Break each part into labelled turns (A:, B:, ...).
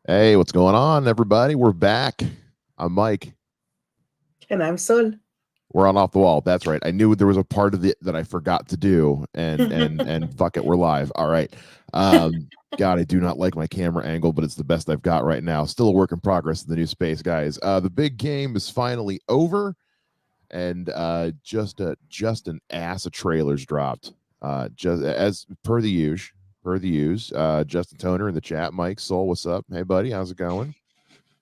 A: Hey, what's going on, everybody? We're back. I'm Mike.
B: And I'm Sol.
A: We're on Off the Wall. That's right. I knew there was a part of it that I forgot to do, and fuck it, we're live. All right. God, I do not like my camera angle, but it's the best I've got right now. Still a work in progress in the new space, guys. The big game is finally over, and just an ass of trailers dropped. Just as per the usual. Justin Toner in the chat. Mike Soul, what's up? Hey, buddy, how's it going?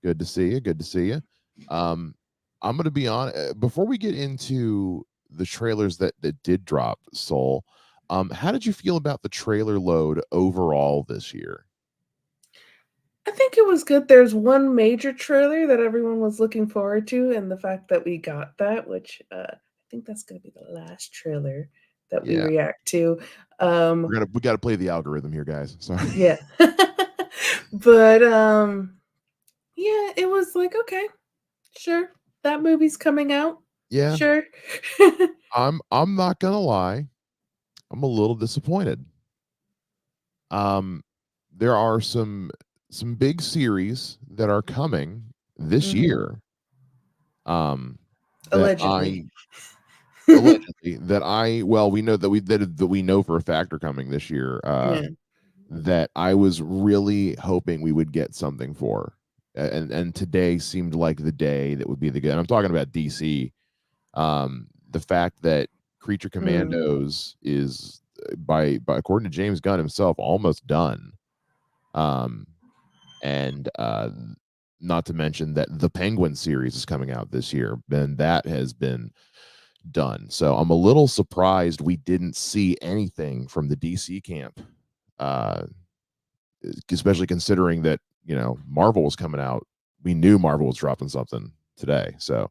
A: Good to see you. Good to see you. I'm going to be on before we get into the trailers that did drop, Soul. How did you feel about the trailer load overall this year?
B: I think it was good. There's one major trailer that everyone was looking forward to, and the fact that we got that, which I think that's going to be the last trailer that we react to.
A: We got to play the algorithm here, guys. Sorry.
B: Yeah. But yeah, it was like, okay, sure, that movie's coming out.
A: Yeah.
B: Sure.
A: I'm not gonna lie, I'm a little disappointed. There are some big series that are coming this year.
B: Allegedly.
A: We know that we know for a fact are coming this year. That I was really hoping we would get something for, and today seemed like the day that would be the good. And I'm talking about DC. The fact that Creature Commandos is by according to James Gunn himself almost done, and not to mention that the Penguin series is coming out this year, and that has been done. So I'm a little surprised we didn't see anything from the DC camp, especially considering that, you know, Marvel was coming out. We knew Marvel was dropping something today. So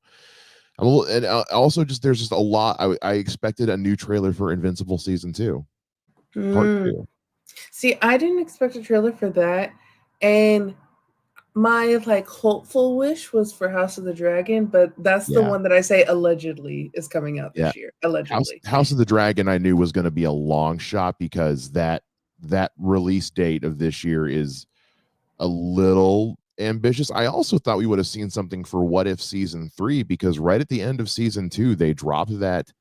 A: I'm a little, and also just there's just a lot. I expected a new trailer for Invincible season 2, part 2.
B: See, I didn't expect a trailer for that, and my like hopeful wish was for House of the Dragon, but that's the one that I say allegedly is coming out this year. Allegedly.
A: House of the Dragon I knew was going to be a long shot because that release date of this year is a little ambitious. I also thought we would have seen something for What If season 3, because right at the end of season 2 they dropped that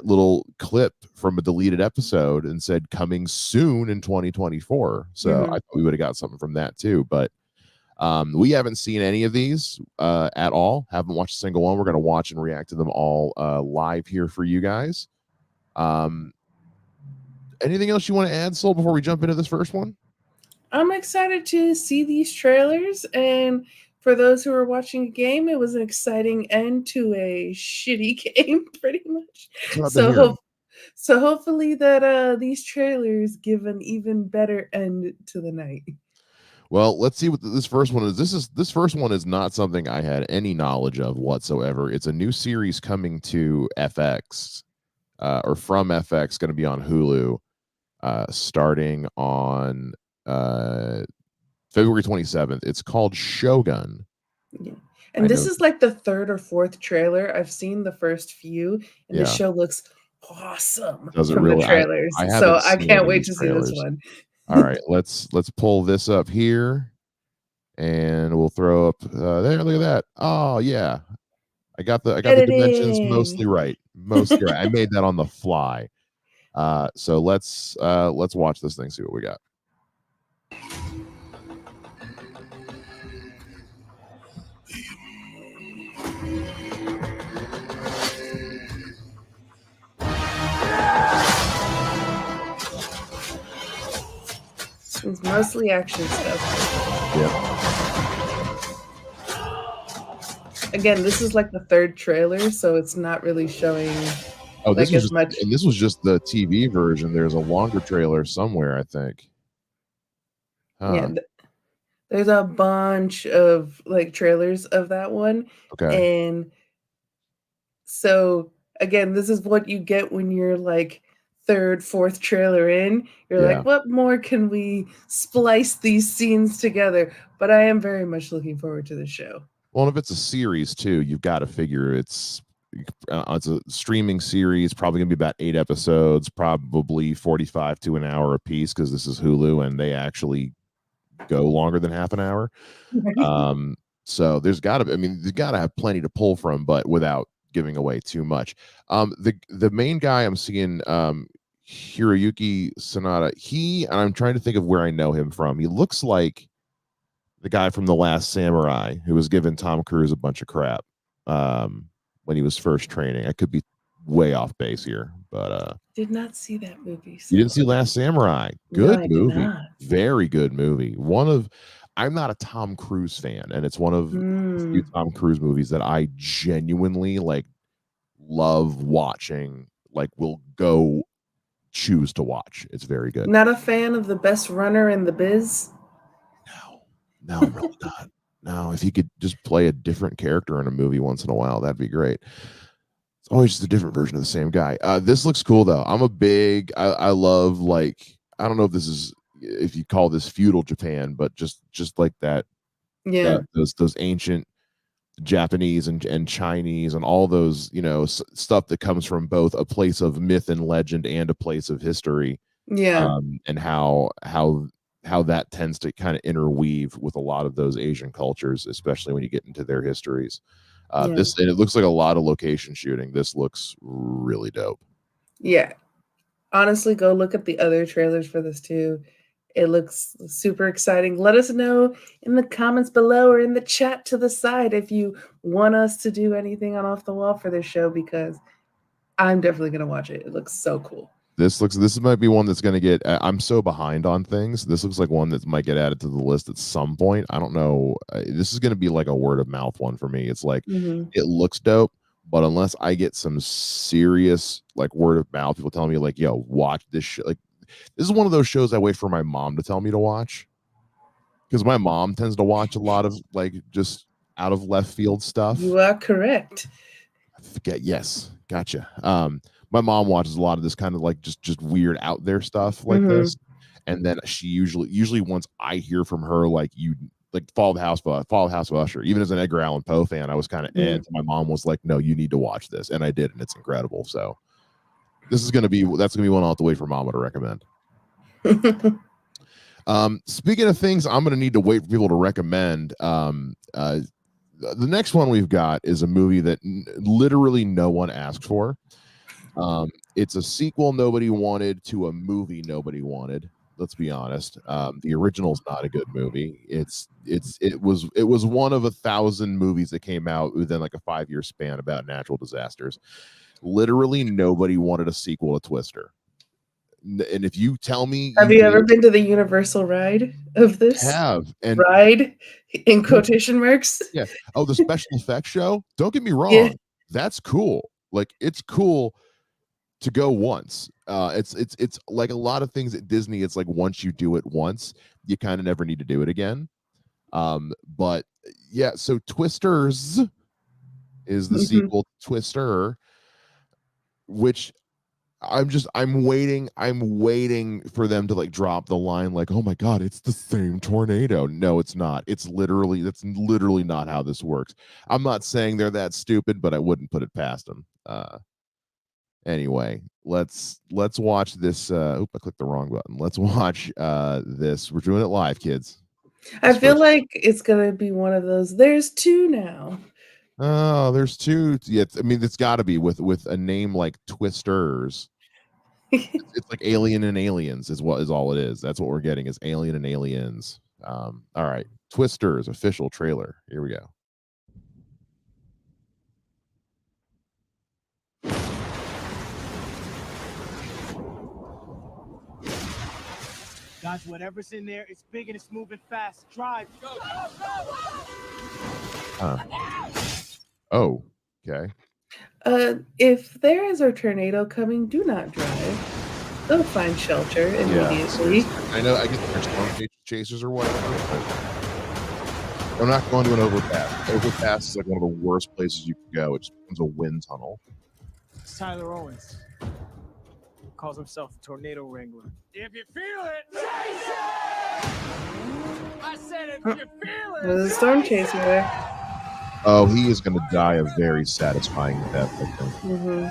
A: little clip from a deleted episode and said coming soon in 2024. So I thought we would have got something from that too, but we haven't seen any of these at all. Haven't watched a single one. We're going to watch and react to them all live here for you guys. Anything else you want to add, Soul, before we jump into this first one?
B: I'm excited to see these trailers, and for those who are watching a game, it was an exciting end to a shitty game, pretty much. So hopefully that these trailers give an even better end to the night.
A: Well, let's see what this first one is. This first one is not something I had any knowledge of whatsoever. It's a new series coming to FX, or from FX, going to be on Hulu, starting on February 27th. It's called Shogun.
B: Yeah. And this is like the third or fourth trailer. I've seen the first few, and the show looks awesome from the trailers. So I can't wait to see this one.
A: All right, let's pull this up here, and we'll throw up there. Look at that. Oh yeah, I got the dimensions mostly right. Mostly right. I made that on the fly. So let's watch this thing. See what we got.
B: It's mostly action stuff.
A: Yeah.
B: Again, this is like the third trailer, so it's not really showing
A: this was much. And this was just the TV version. There's a longer trailer somewhere, I think.
B: Yeah, there's a bunch of like trailers of that one.
A: Okay.
B: And so again, this is what you get when you're like third, fourth trailer in. You're like, what more can we splice these scenes together? But I am very much looking forward to the show.
A: Well, if it's a series too, you've got to figure it's It's a streaming series, probably gonna be about 8 episodes, probably 45 to an hour a piece, because this is Hulu and they actually go longer than half an hour. So there's gotta be, I mean, you gotta have plenty to pull from, but without giving away too much. The main guy I'm seeing, Hiroyuki Sanada, and I'm trying to think of where I know him from. He looks like the guy from The Last Samurai who was giving Tom Cruise a bunch of crap when he was first training. I could be way off base here, but
B: did not see that movie. So.
A: You didn't see Last Samurai? Good movie, very good movie. I'm not a Tom Cruise fan, and it's one of the few Tom Cruise movies that I genuinely like, love watching. Like, will go choose to watch. It's very good.
B: Not a fan of The Best Runner in the Biz?
A: No, I'm really not. No, if you could just play a different character in a movie once in a while, that'd be great. It's always just a different version of the same guy. This looks cool though. I love, like, I don't know if you call this feudal Japan, but just like that.
B: Yeah.
A: Those ancient Japanese and Chinese and all those, stuff that comes from both a place of myth and legend and a place of history.
B: Yeah.
A: And how that tends to kind of interweave with a lot of those Asian cultures, especially when you get into their histories. And it looks like a lot of location shooting. This looks really dope.
B: Yeah. Honestly, go look at the other trailers for this too. It looks super exciting. Let us know in the comments below or in the chat to the side if you want us to do anything on Off the Wall for this show, because I'm definitely going to watch it. It looks so cool.
A: This might be one that's going to get, I'm so behind on things. This looks like one that might get added to the list at some point. I don't know. This is going to be like a word of mouth one for me. It's like, It looks dope, but unless I get some serious like word of mouth, people telling me like, yo, watch this shit. Like, this is one of those shows I wait for my mom to tell me to watch, because my mom tends to watch a lot of like just out of left field stuff.
B: You are correct.
A: I forget. Yes. Gotcha. My mom watches a lot of this kind of like just weird out there stuff like this. And then she usually once I hear from her, like, you like Fall of the House of Usher, even as an Edgar Allan Poe fan, I was kind of my mom was like, no, you need to watch this. And I did, and it's incredible. So that's gonna be one I'll have to wait for Mama to recommend. Speaking of things I'm gonna need to wait for people to recommend, the next one we've got is a movie that literally no one asked for. It's a sequel nobody wanted to a movie nobody wanted. Let's be honest. The original's not a good movie. It was one of 1,000 movies that came out within like a 5-year span about natural disasters. Literally nobody wanted a sequel to Twister. And if you tell me,
B: have you ever been to the Universal ride of this?
A: And
B: ride in quotation marks.
A: Yeah. Oh, the special effects show. Don't get me wrong. That's cool. Like, it's cool to go once. It's like a lot of things at Disney. It's like once you do it once, you kind of never need to do it again. But yeah. So Twisters is the sequel to Twister, which I'm waiting for them to like drop the line like, oh my god, it's the same tornado. No, it's not. That's literally not how this works. I'm not saying they're that stupid, but I wouldn't put it past them. Anyway, let's watch this. I clicked the wrong button. Let's watch this. We're doing it live, kids.
B: I feel like it's gonna be one of those. There's two now.
A: Oh, there's two. Yeah, I mean, it's got to be with a name like Twisters. It's like Alien and Aliens is all it is. That's what we're getting, is Alien and Aliens. All right, Twisters official trailer. Here we go.
C: Guys, whatever's in there, it's big and it's moving fast. Drive. Go, go,
A: go. Oh, okay.
B: If there is a tornado coming, do not drive. Go find shelter immediately.
A: Yeah, I know. I guess there's storm chasers or whatever. I'm not going to an overpass. Overpass is like one of the worst places you can go. It just becomes a wind tunnel.
C: It's Tyler Owens. Calls himself a tornado wrangler. If you feel it, chase it! I said if you feel it.
B: There's a storm chaser there.
A: Oh, he is going to die a very satisfying death, I think.
B: Mm-hmm.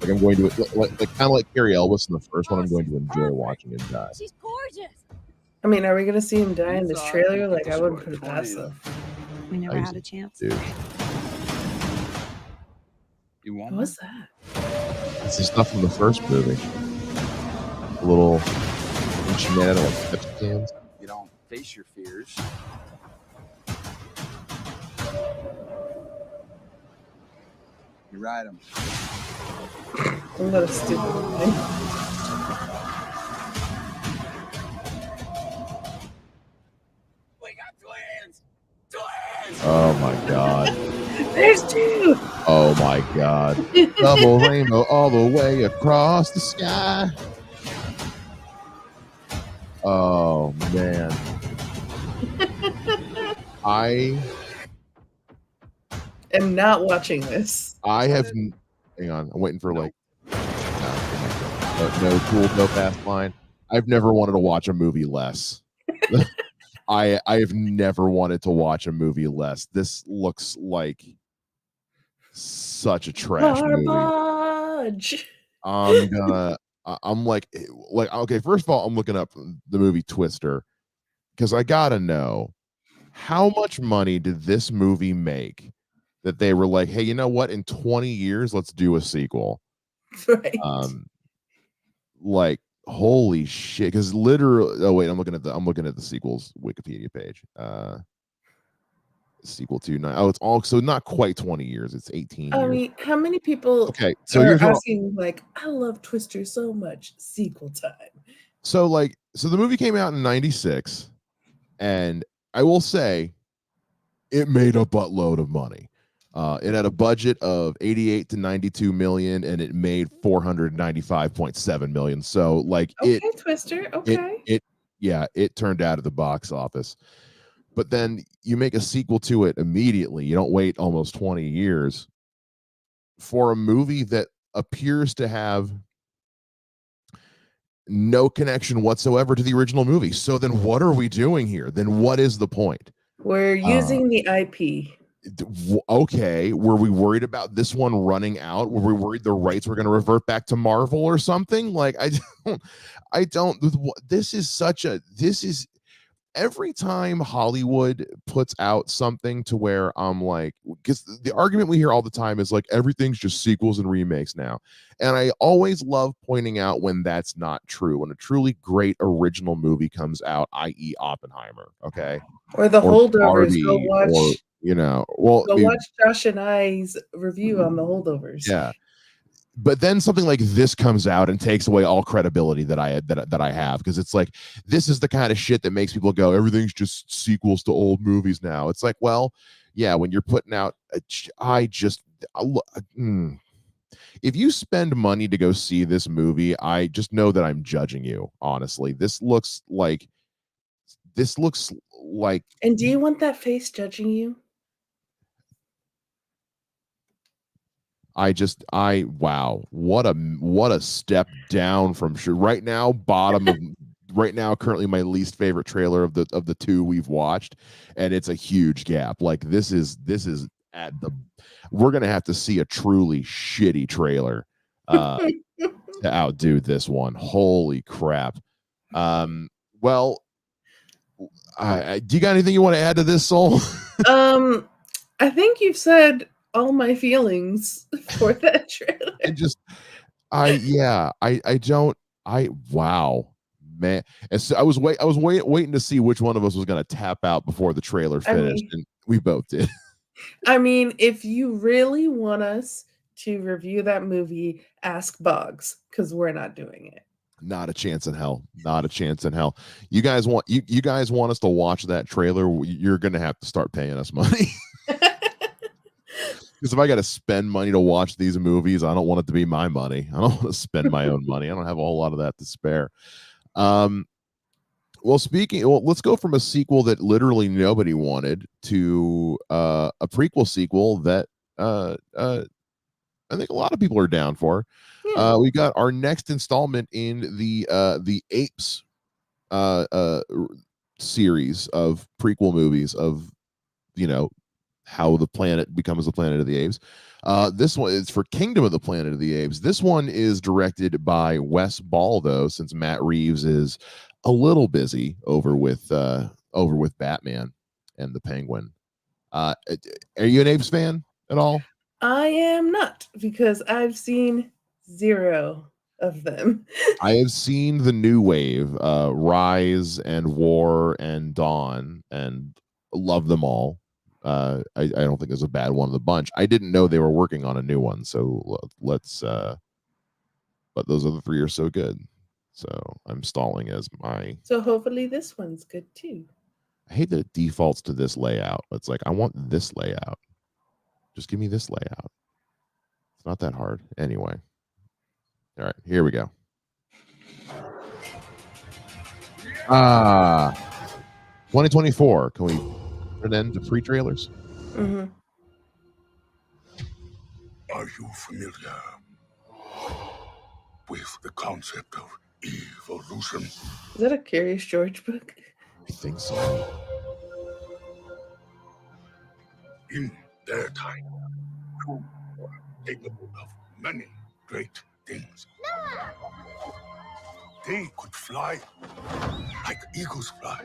A: Like I'm going to like kind of like Carrie Elvis in the first one. I'm going to enjoy watching him die.
D: She's gorgeous.
B: I mean, are we gonna see him die in this trailer? Like, I wouldn't put it past them.
D: We never had a chance.
A: Dude.
E: You want
B: What was that?
A: It's the stuff from the first movie. A little shenanigan like Pepsi cans.
E: You don't face your fears. You ride them.
B: What a stupid thing.
E: We got twins! Twins!
A: Oh my god.
B: There's two.
A: Oh my god. Double rainbow all the way across the sky. Oh man. I
B: am not watching this.
A: I have hang on, I'm waiting for like no cool, no fast line. I've never wanted to watch a movie less. I have never wanted to watch a movie less. This looks like such a trash movie. I'm like okay, first of all, I'm looking up the movie Twister because I gotta know how much money did this movie make that they were like, hey, you know what? In 20 years, let's do a sequel.
B: Right.
A: Like holy shit, because literally oh wait, I'm looking at the sequel's Wikipedia page. Sequel to 9. Oh, it's all so not quite 20 years, it's 18
B: I
A: years.
B: mean, how many people
A: okay, so
B: are
A: here's
B: asking like, I love Twister so much, sequel time.
A: So the movie came out in 96, and I will say it made a buttload of money. It had a budget of 88 to 92 million, and it made 495.7 million. So like
B: Twister, okay.
A: It turned out at the box office. But then you make a sequel to it immediately. You don't wait almost 20 years for a movie that appears to have no connection whatsoever to the original movie. So then what are we doing here? Then what is the point?
B: We're using the IP.
A: Okay, were we worried about this one running out? Were we worried the rights were going to revert back to Marvel or something? Like I don't this is every time Hollywood puts out something to where I'm like, because the argument we hear all the time is like everything's just sequels and remakes now. And I always love pointing out when that's not true. When a truly great original movie comes out, i.e. Oppenheimer, okay?
B: Or The Holdovers.
A: Barbie,
B: go watch
A: or,
B: watch Josh and I's review on The Holdovers.
A: Yeah. But then something like this comes out and takes away all credibility that I have, because it's like this is the kind of shit that makes people go, everything's just sequels to old movies now. It's like, well, yeah, when you're putting out, if you spend money to go see this movie, I just know that I'm judging you. Honestly, this looks like.
B: And do you want that face judging you?
A: Wow, what a step down from right now, right now, currently my least favorite trailer of the two we've watched, and it's a huge gap. Like this is we're gonna have to see a truly shitty trailer to outdo this one. Holy crap. Well, do you got anything you want to add to this, Soul?
B: I think you've said all my feelings for that trailer.
A: Wow, man. And so I was waiting to see which one of us was going to tap out before the trailer finished, and we both did.
B: I mean, if you really want us to review that movie, ask Bogz, because we're not doing it.
A: Not a chance in hell. Not a chance in hell. You guys want us to watch that trailer? You're going to have to start paying us money. Because if I got to spend money to watch these movies, I don't want it to be my money. I don't want to spend my own money. I don't have a whole lot of that to spare. Well, let's go from a sequel that literally nobody wanted to a prequel sequel that I think a lot of people are down for. We got our next installment in the Apes series of prequel movies of you know, how the planet becomes the Planet of the Apes. This one is for Kingdom of the Planet of the Apes. This one is directed by Wes Ball, though, since Matt Reeves is a little busy over with Batman and the Penguin. Are you an Apes fan at all?
B: I am not, because I've seen 0 of them.
A: I have seen the new wave, Rise and War and Dawn, and love them all. I don't think there's a bad one of the bunch. I didn't know they were working on a new one, so let's. But those other 3 are so good, so I'm stalling as my.
B: So hopefully this one's good too.
A: I hate that it defaults to this layout. It's like I want this layout. Just give me this layout. It's not that hard, anyway. All right, here we go. 2024. Can we put an end to free trailers?
B: Mm-hmm.
F: Are you familiar with the concept of evolution?
B: Is that a Curious George book?
A: I think so.
F: In their time, you were capable of many great things. They could fly like eagles fly.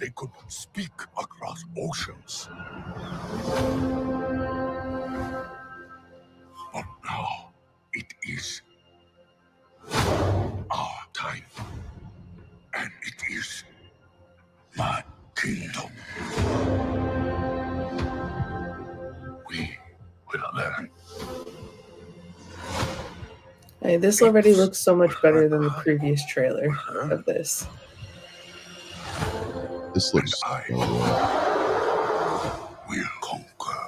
F: They could speak across oceans. But now it is our time. And it is my kingdom. We will learn.
B: Hey, this already looks so much better than the previous trailer of this.
A: This looks.
F: And I will conquer.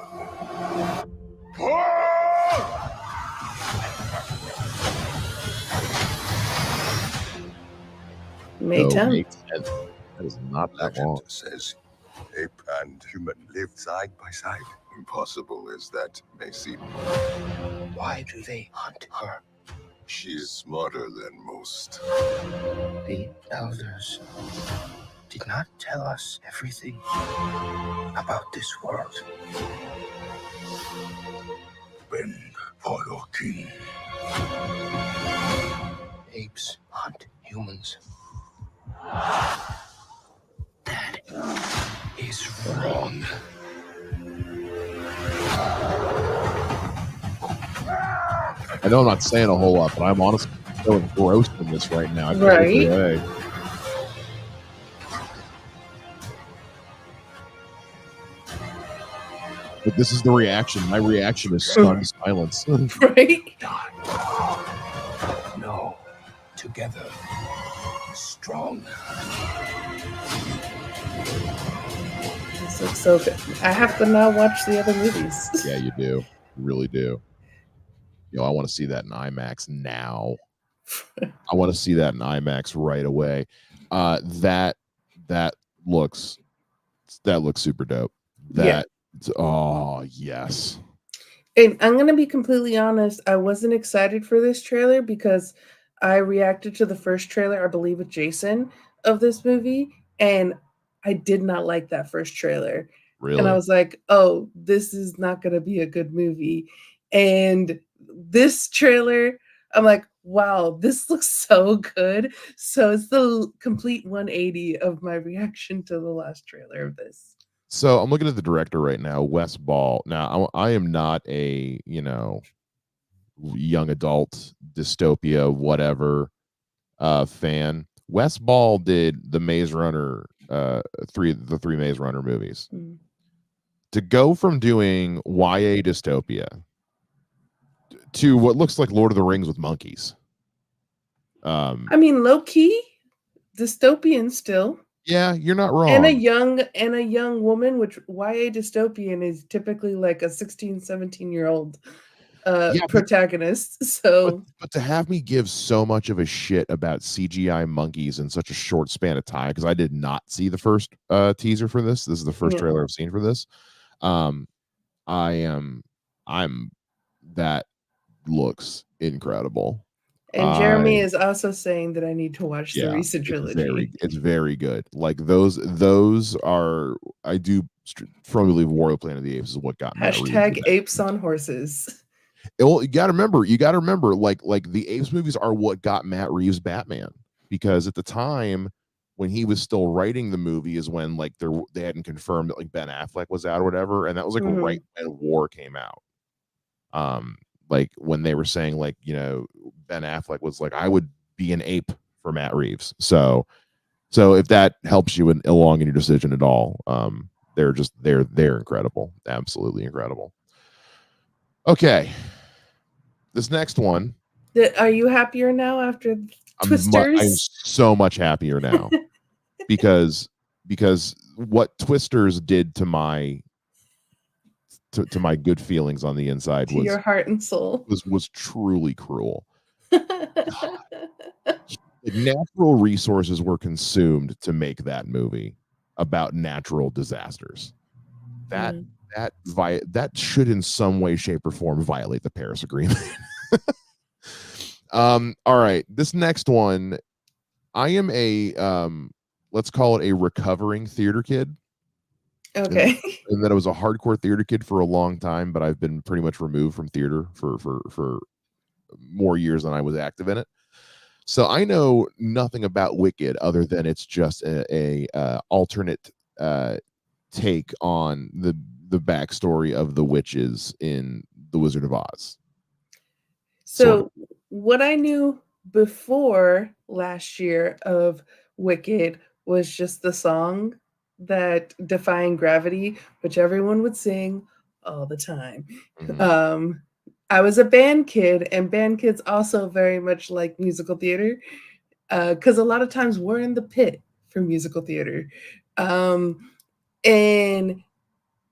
B: May 10th.
A: May 10th. That is not that long.
F: Legend says ape and human live side by side. Impossible as that may seem.
G: Why do they hunt her?
F: She's smarter than most.
G: The elders did not tell us everything about this world.
F: Bend for your king.
G: Apes hunt humans. That is wrong.
A: I know I'm not saying a whole lot, but I'm honestly so engrossed in this right now. I feel
B: Right.
A: like, but this is the reaction. My reaction is stunned silence.
B: Right?
G: No. Together. Strong.
B: This looks so good. I have to now watch the other movies.
A: Yeah, you do. You really do. You know, I want to see that in IMAX now. I want to see that in IMAX right away. That looks super dope. Oh yes.
B: And I'm gonna be completely honest, I wasn't excited for this trailer because I reacted to the first trailer, I believe with Jason, of this movie, and I did not like that first trailer.
A: Really?
B: And I was like, oh, this is not gonna be a good movie. And this trailer, I'm like, wow, this looks so good. So it's the complete 180 of my reaction to the last trailer of this.
A: So I'm looking at the director right now, Wes Ball. Now I am not a, young adult dystopia whatever fan. Wes Ball did the Maze Runner the three Maze Runner movies.
B: Mm.
A: To go from doing YA dystopia to what looks like Lord of the Rings with monkeys.
B: I mean, low key, dystopian still.
A: Yeah, you're not wrong.
B: And a young woman, which YA dystopian is typically like a 16, 17-year-old protagonist.
A: But to have me give so much of a shit about CGI monkeys in such a short span of time, because I did not see the first teaser for this. This is the first trailer I've seen for this. That looks incredible.
B: And Jeremy is also saying that I need to watch the recent trilogy.
A: It's very good. Like those are, I do firmly believe War of the Planet of the Apes is what got Matt Reeves.
B: Apes on horses.
A: Well, you got to remember, like the Apes movies are what got Matt Reeves Batman, because at the time when he was still writing the movie is when like they hadn't confirmed that like Ben Affleck was out or whatever, and that was like right when War came out. Like when they were saying like, you know, Ben Affleck was like, I would be an ape for Matt Reeves. So if that helps you along in your decision at all, they're incredible, absolutely incredible. Okay, this next one.
B: Are you happier now after Twisters?
A: I'm so much happier now because what Twisters did to my good feelings on the inside was
B: your heart and soul
A: was truly cruel. Natural resources were consumed to make that movie about natural disasters. That should in some way, shape, or form violate the Paris Agreement. All right, this next one, I am a let's call it a recovering theater kid.
B: Okay.
A: And that I was a hardcore theater kid for a long time, but I've been pretty much removed from theater for more years than I was active in it. So I know nothing about Wicked other than it's just a alternate take on the backstory of the witches in The Wizard of Oz.
B: So what I knew before last year of Wicked was just the song that Defying Gravity, which everyone would sing all the time. I was a band kid, and band kids also very much like musical theater, because a lot of times we're in the pit for musical theater.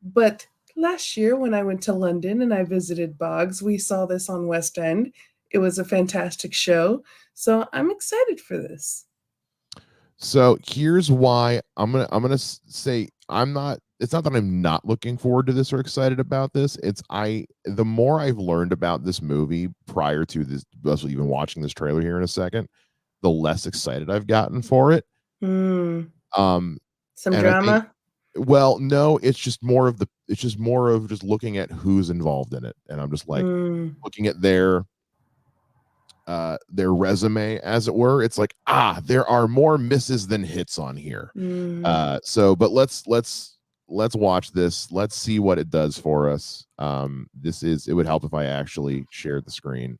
B: But last year when I went to London and I visited Bogz, we saw this on West End. It was a fantastic show. So I'm excited for this.
A: So here's why I'm gonna say it's not that I'm not looking forward to this or excited about this. The more I've learned about this movie prior to this, even watching this trailer here in a second, the less excited I've gotten for it.
B: Some drama.
A: Well, no, it's just more of just looking at who's involved in it, and I'm just like looking at their resume, as it were. It's like, there are more misses than hits on here. But let's watch this. Let's see what it does for us. It would help if I actually shared the screen.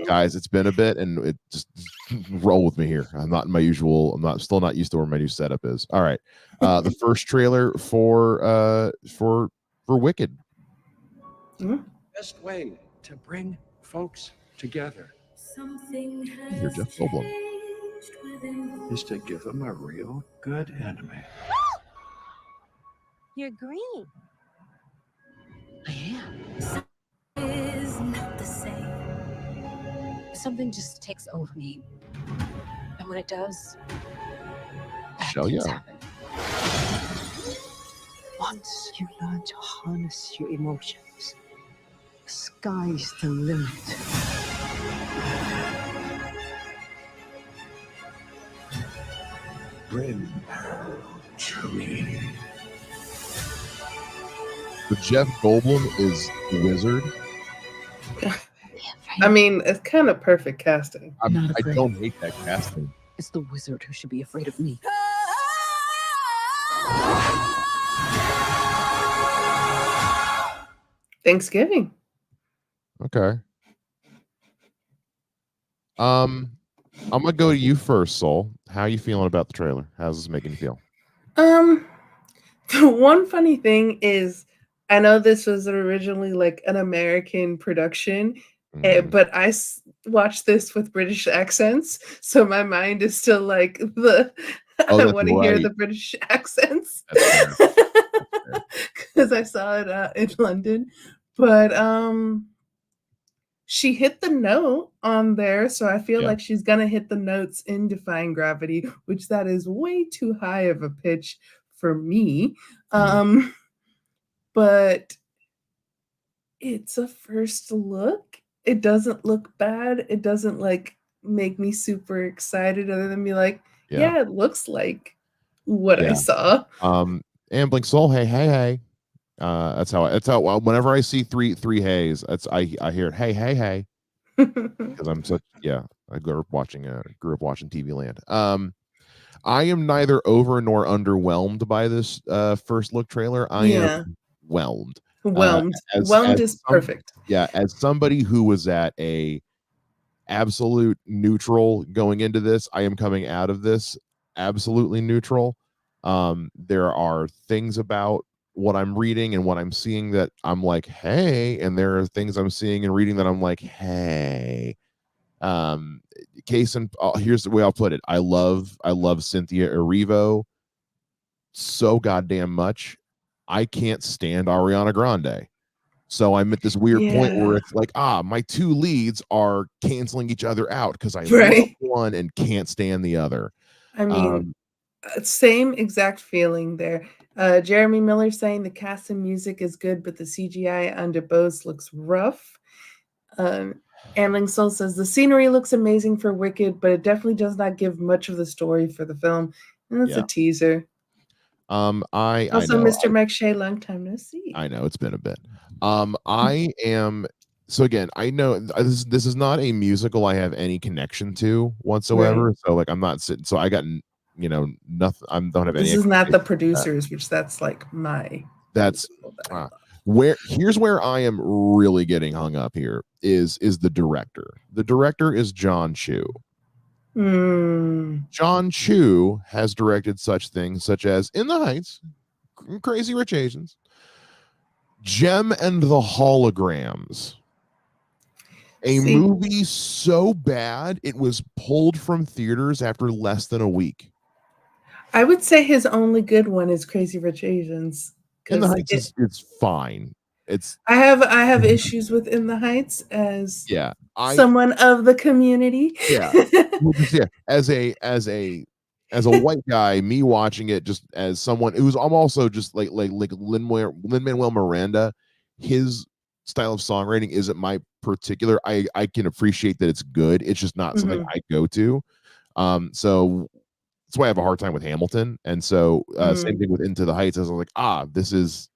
A: Guys, it's been a bit, and it just roll with me here. I'm still not used to where my new setup is. All right. The first trailer for Wicked.
G: Best way to bring folks together
A: You're Jeff Goldblum.
G: is to give them a real good enemy.
D: You're green.
G: I am.
D: Is not the same. Something just takes over me. And when it does, bad things happen. Once you learn to harness your emotions, the sky's the limit.
F: Bring her to me.
A: So Jeff Goldblum is the wizard.
B: I mean, it's kind of perfect casting.
A: I don't hate that casting.
D: It's the wizard who should be afraid of me.
B: Thanksgiving.
A: Okay. I'm gonna go to you first, Soul. How are you feeling about the trailer? How's this making you feel?
B: The one funny thing is, I know this was originally like an American production, but I watched this with British accents, so my mind is still like I want to hear the British accents because I saw it in London. But she hit the note on there, so I feel like she's gonna hit the notes in Defying Gravity, which that is way too high of a pitch for me. But it's a first look. It doesn't look bad. It doesn't like make me super excited other than be like, yeah it looks like what I saw.
A: Ambling Soul, hey. That's how whenever I see three hays, I hear it, hey, because I'm such I grew up watching TV Land. I am neither over nor underwhelmed by this first look trailer. I am whelmed.
B: Whelmed is perfect.
A: As somebody who was at a absolute neutral going into this, I am coming out of this absolutely neutral. There are things about what I'm reading and what I'm seeing that I'm like, hey, and there are things I'm seeing and reading that I'm like, hey. Here's the way I'll put it. I love Cynthia Erivo so goddamn much. I can't stand Ariana Grande. So I'm at this weird point where it's like, my two leads are canceling each other out because I love one and can't stand the other.
B: I mean, same exact feeling there. Jeremy Miller saying the cast and music is good, but the CGI under Bogz looks rough. Amling Soul says the scenery looks amazing for Wicked, but it definitely does not give much of the story for the film. And that's a teaser.
A: Also,
B: Mr. Mike Shea, long time no see.
A: I know it's been a bit. I am so again. I know this is not a musical I have any connection to whatsoever. Right. So like I'm not sitting. So I got nothing. I don't have any.
B: This is not the producers, which that's like my.
A: That's here's where I am really getting hung up. Here is the director. The director is John Chu. John Chu has directed such things such as In the Heights, Crazy Rich Asians, Gem and the Holograms, a movie so bad it was pulled from theaters after less than a week.
B: I would say his only good one is Crazy Rich Asians.
A: In the Heights it's fine.
B: I have issues with In the Heights as someone of the community.
A: As a white guy, me watching it just as someone who's I'm also just like Lin-Manuel Miranda, his style of songwriting isn't my particular. I can appreciate that it's good. It's just not something I go to. So that's why I have a hard time with Hamilton. And so same thing with Into the Heights. I was like, this is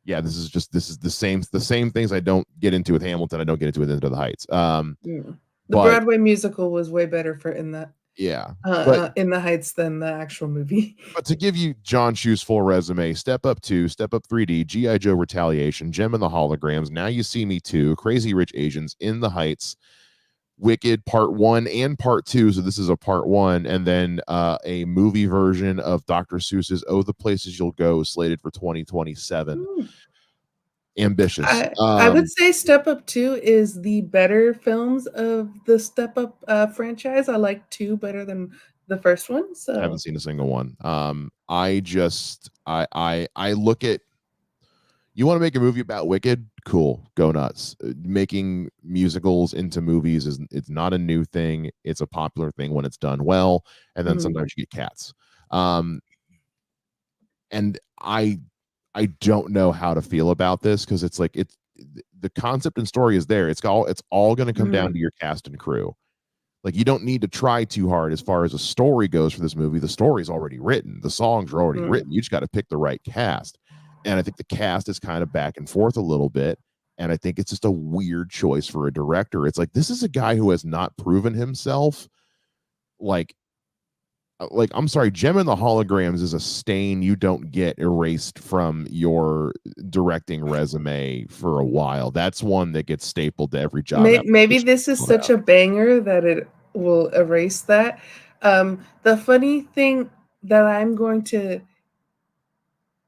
A: the same things I don't get into with Hamilton. I don't get into with Into the Heights.
B: The Broadway musical was way better for In the Heights than the actual movie.
A: But to give you John Chu's full resume: Step Up 2, Step Up 3D, G.I. Joe Retaliation, Gem and the Holograms, Now You See Me 2, Crazy Rich Asians, In the Heights, Wicked Part 1 and Part 2. So this is a Part 1, and then a movie version of Dr. Seuss's Oh, the Places You'll Go, slated for 2027. Ambitious.
B: I would say Step Up 2 is the better films of the Step Up franchise. I like 2 better than the first one. So
A: I haven't seen a single one. I look at, you want to make a movie about Wicked? Cool, go nuts. Making musicals into movies it's not a new thing. It's a popular thing when it's done well, and then sometimes you get cats. And I don't know how to feel about this because it's like the concept and story is there. It's all going to come down to your cast and crew. Like you don't need to try too hard as far as a story goes for this movie. The story's already written. The songs are already written. You just got to pick the right cast. And I think the cast is kind of back and forth a little bit. And I think it's just a weird choice for a director. It's like, this is a guy who has not proven himself. Like I'm sorry, Gem and the Holograms is a stain you don't get erased from your directing resume for a while. That's one that gets stapled to every job.
B: Maybe this is such a banger that it will erase that. The funny thing that I'm going to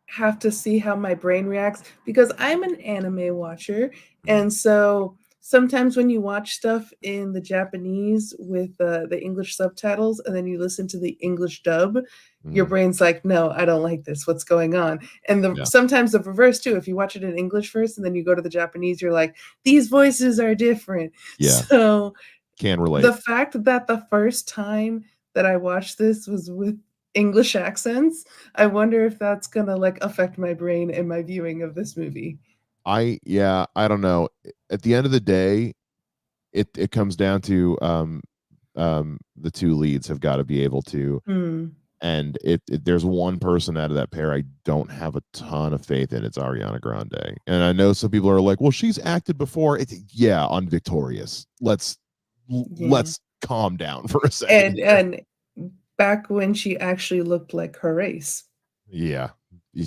B: have to see how my brain reacts, because I'm an anime watcher, and so sometimes when you watch stuff in the Japanese with the English subtitles and then you listen to the English dub, your brain's like, no, I don't like this. What's going on? And sometimes the reverse too. If you watch it in English first and then you go to the Japanese, you're like, these voices are different.
A: Yeah.
B: So
A: can relate.
B: The fact that the first time that I watched this was with English accents, I wonder if that's gonna affect my brain and my viewing of this movie.
A: I don't know. At the end of the day, it comes down to the two leads have got to be able to And there's one person out of that pair I don't have a ton of faith in. It's Ariana Grande. And I know some people are like, well, she's acted before. Yeah, on Victorious. Let's calm down for a second.
B: And back when she actually looked like her race.
A: Yeah.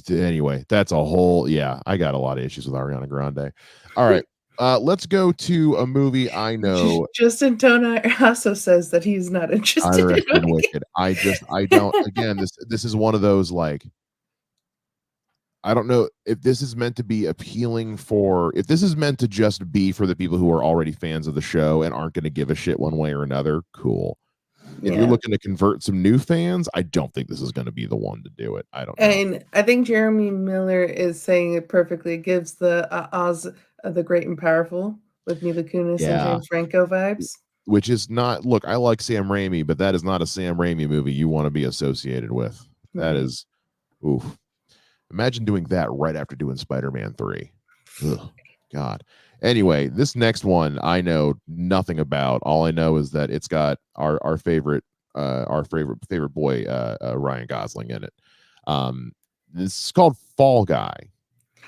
A: Anyway, that's a whole I got a lot of issues with Ariana Grande. All right. Let's go to a movie I know.
B: Justin Tona also says that he's not interested in
A: Wicked. I don't. Again, this is one of those, like, I don't know if this is meant to be appealing if this is meant to just be for the people who are already fans of the show and aren't going to give a shit one way or another. Cool. If you're looking to convert some new fans, I don't think this is going to be the one to do it. I don't know.
B: And I think Jeremy Miller is saying it perfectly. It gives the Oz the Great and Powerful with Mila Kunis and James Franco vibes.
A: Which is not, look, I like Sam Raimi, but that is not a Sam Raimi movie you want to be associated with. That is, oof. Imagine doing that right after doing Spider-Man 3. Ugh, God. Anyway, this next one I know nothing about. All I know is that it's got our favorite boy Ryan Gosling in it. This is called Fall Guy.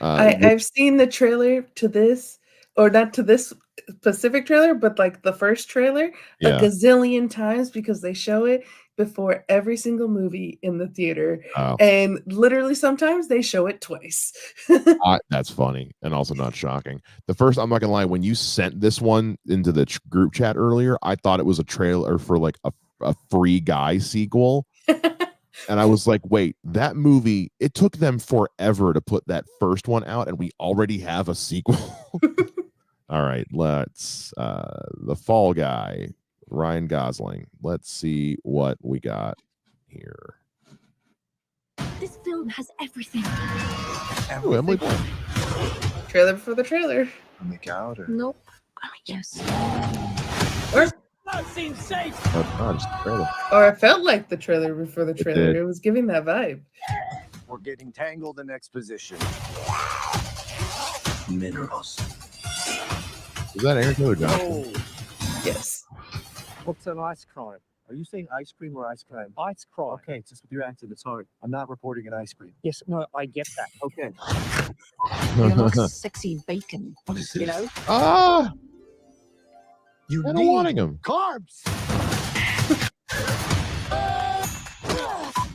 B: I've seen the trailer to this, or not to this specific trailer, but like the first trailer a gazillion times because they show it before every single movie in the theater. And literally sometimes they show it twice.
A: That's funny and also not shocking. The first, I'm not gonna lie, when you sent this one into the group chat earlier, I thought it was a trailer for like a Free Guy sequel. And I was like, wait, that movie, it took them forever to put that first one out, and we already have a sequel. All right, let's The Fall Guy, Ryan Gosling. Let's see what we got here.
D: This film has everything.
A: Oh, Emily Blunt.
B: Trailer for the trailer.
G: Make out or
D: Nope. Yes.
B: Or
C: Not seem safe.
A: Oh, just the trailer.
B: Or it felt like the trailer before the trailer. It was giving that vibe.
E: We're getting tangled in exposition.
G: minerals.
A: Is that Aaron Taylor Johnson?
C: Oh,
B: Yes.
C: what's an ice crime?
G: Are you saying ice cream or ice cream?
C: Ice crime.
G: Okay, just with your accent, it's hard. I'm not reporting an ice cream.
C: Yes, no, I get that.
G: Okay.
D: You're not sexy bacon.
G: What is
D: You
G: this?
D: know?
A: Ah,
G: You
A: I don't
G: need
A: want him.
G: carbs.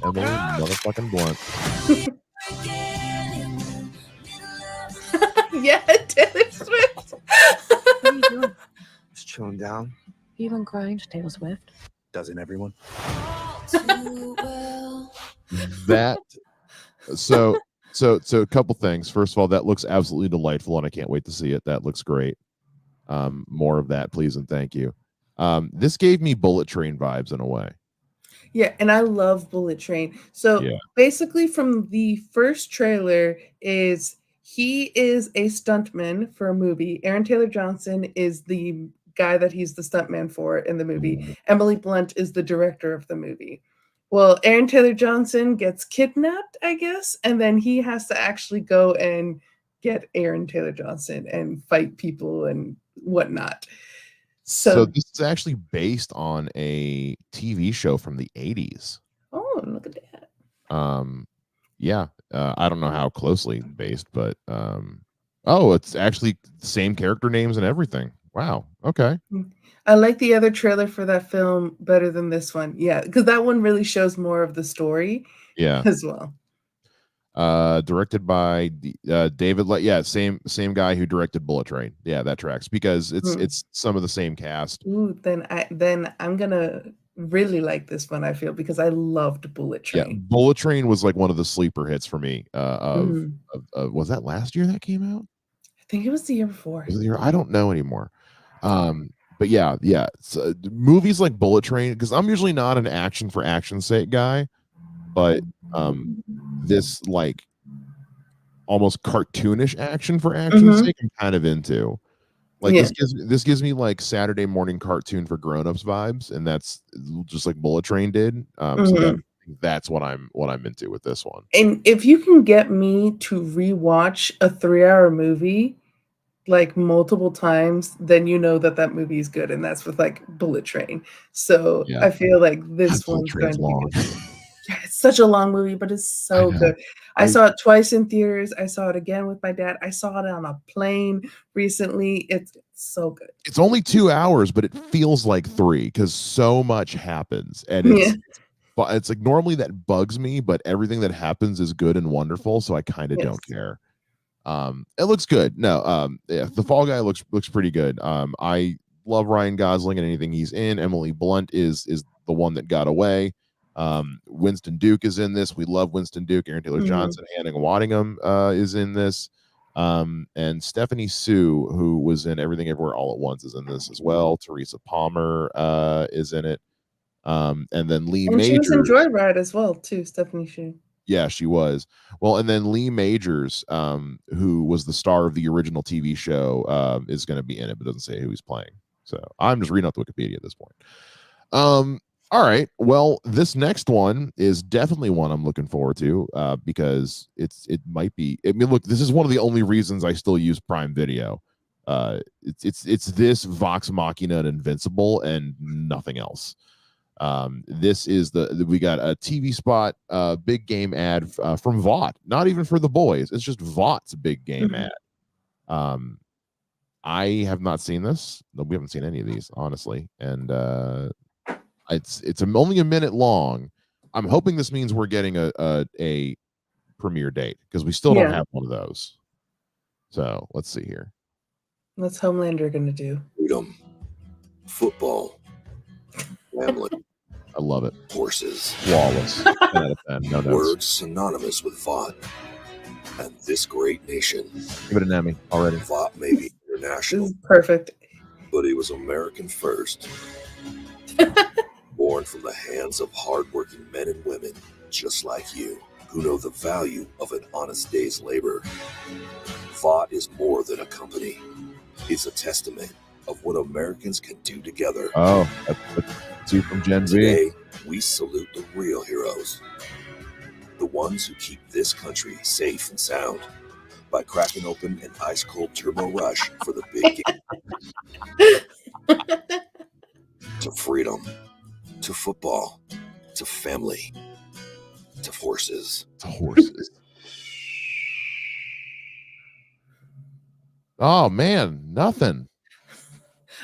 A: Emily motherfucking Blunt.
B: Yeah, Taylor Swift.
D: What are you doing?
G: Just chilling down.
D: You and grind, Taylor Swift.
G: Doesn't everyone?
A: That so a couple things. First of all, that looks absolutely delightful, and I can't wait to see it. That looks great. More of that, please, and thank you. This gave me Bullet Train vibes in a way.
B: Yeah, and I love Bullet Train. So basically from the first trailer is he is a stuntman for a movie. Aaron Taylor Johnson is the guy that he's the stuntman for in the movie. Emily Blunt is the director of the movie. Well, Aaron Taylor Johnson gets kidnapped, I guess, and then he has to actually go and get Aaron Taylor Johnson and fight people and whatnot.
A: So this is actually based on a TV show from the 80s.
B: Oh, look at that.
A: I don't know how closely based, but it's actually the same character names and everything. Wow. Okay.
B: I like the other trailer for that film better than this one. Yeah, because that one really shows more of the story.
A: Yeah.
B: As well.
A: Directed by David. Same guy who directed Bullet Train. Yeah, that tracks because it's some of the same cast.
B: Ooh, then I'm gonna really like this one. I feel because I loved Bullet Train.
A: Yeah, Bullet Train was like one of the sleeper hits for me. Was that last year that came out?
B: I think it was the year before.
A: Was it the year? I don't know anymore. But yeah. So, movies like Bullet Train, because I'm usually not an action for action's sake guy, but this like almost cartoonish action for action's sake I'm kind of into. Like this gives me like Saturday morning cartoon for grown-ups vibes, and that's just like Bullet Train did. So that's what I'm into with this one.
B: And if you can get me to rewatch a 3-hour movie like multiple times, then you know that movie is good, and that's with like Bullet Train. So I feel like this one's going to be good. Yeah, it's such a long movie, but it's
A: I
B: so
A: know.
B: good. I saw it twice in theaters. I saw it again with my dad. I saw it on a plane recently. It's so good.
A: It's only 2 hours, but it feels like 3 because so much happens, and
B: Yeah.
A: it's like normally that bugs me, but everything that happens is good and wonderful, so I kind of
B: Yes.
A: don't care. It looks good. No, yeah, the Fall Guy looks pretty good. I love Ryan Gosling and anything he's in. Emily Blunt is the one that got away. Winston Duke is in this. We love Winston Duke. Aaron Taylor Johnson, Hannah Waddingham is in this. And Stephanie Sue, who was in Everything Everywhere All at Once, is in this as well. Teresa Palmer is in it. And then Lee
B: And
A: Majors.
B: she was in Joyride as well, too, Stephanie Sue.
A: Yeah, she was. Well, and then Lee Majors, who was the star of the original TV show, is going to be in it, but doesn't say who he's playing. So I'm just reading off Wikipedia at this point. All right. Well, this next one is definitely one I'm looking forward to because it might be. I mean, look, this is one of the only reasons I still use Prime Video. It's this Vox Machina and Invincible and nothing else. This is we got a TV spot, big game ad from Vought, not even for the boys. It's just Vaught's big game ad. I have not seen this. No, we haven't seen any of these, honestly. And it's only a minute long. I'm hoping this means we're getting a premiere date because we still don't have one of those. So let's see here.
B: What's Homelander gonna do?
G: Freedom, football, family.
A: I love it.
G: Horses.
A: Flawless. 10 out of 10. No notes.
G: Words synonymous with Vought and this great nation.
A: Give it an Emmy already.
G: Vought may be
B: This
G: international,
B: is perfect.
G: but he was American first. Born from the hands of hardworking men and women just like you, who know the value of an honest day's labor. Vought is more than a company. It's a testament of what Americans can do together.
A: Oh, that's you from Gen Z.
G: Today, we salute the real heroes, the ones who keep this country safe and sound by cracking open an ice-cold turbo rush for the big game. To freedom, to football, to family, to horses.
A: To horses. Oh man, nothing.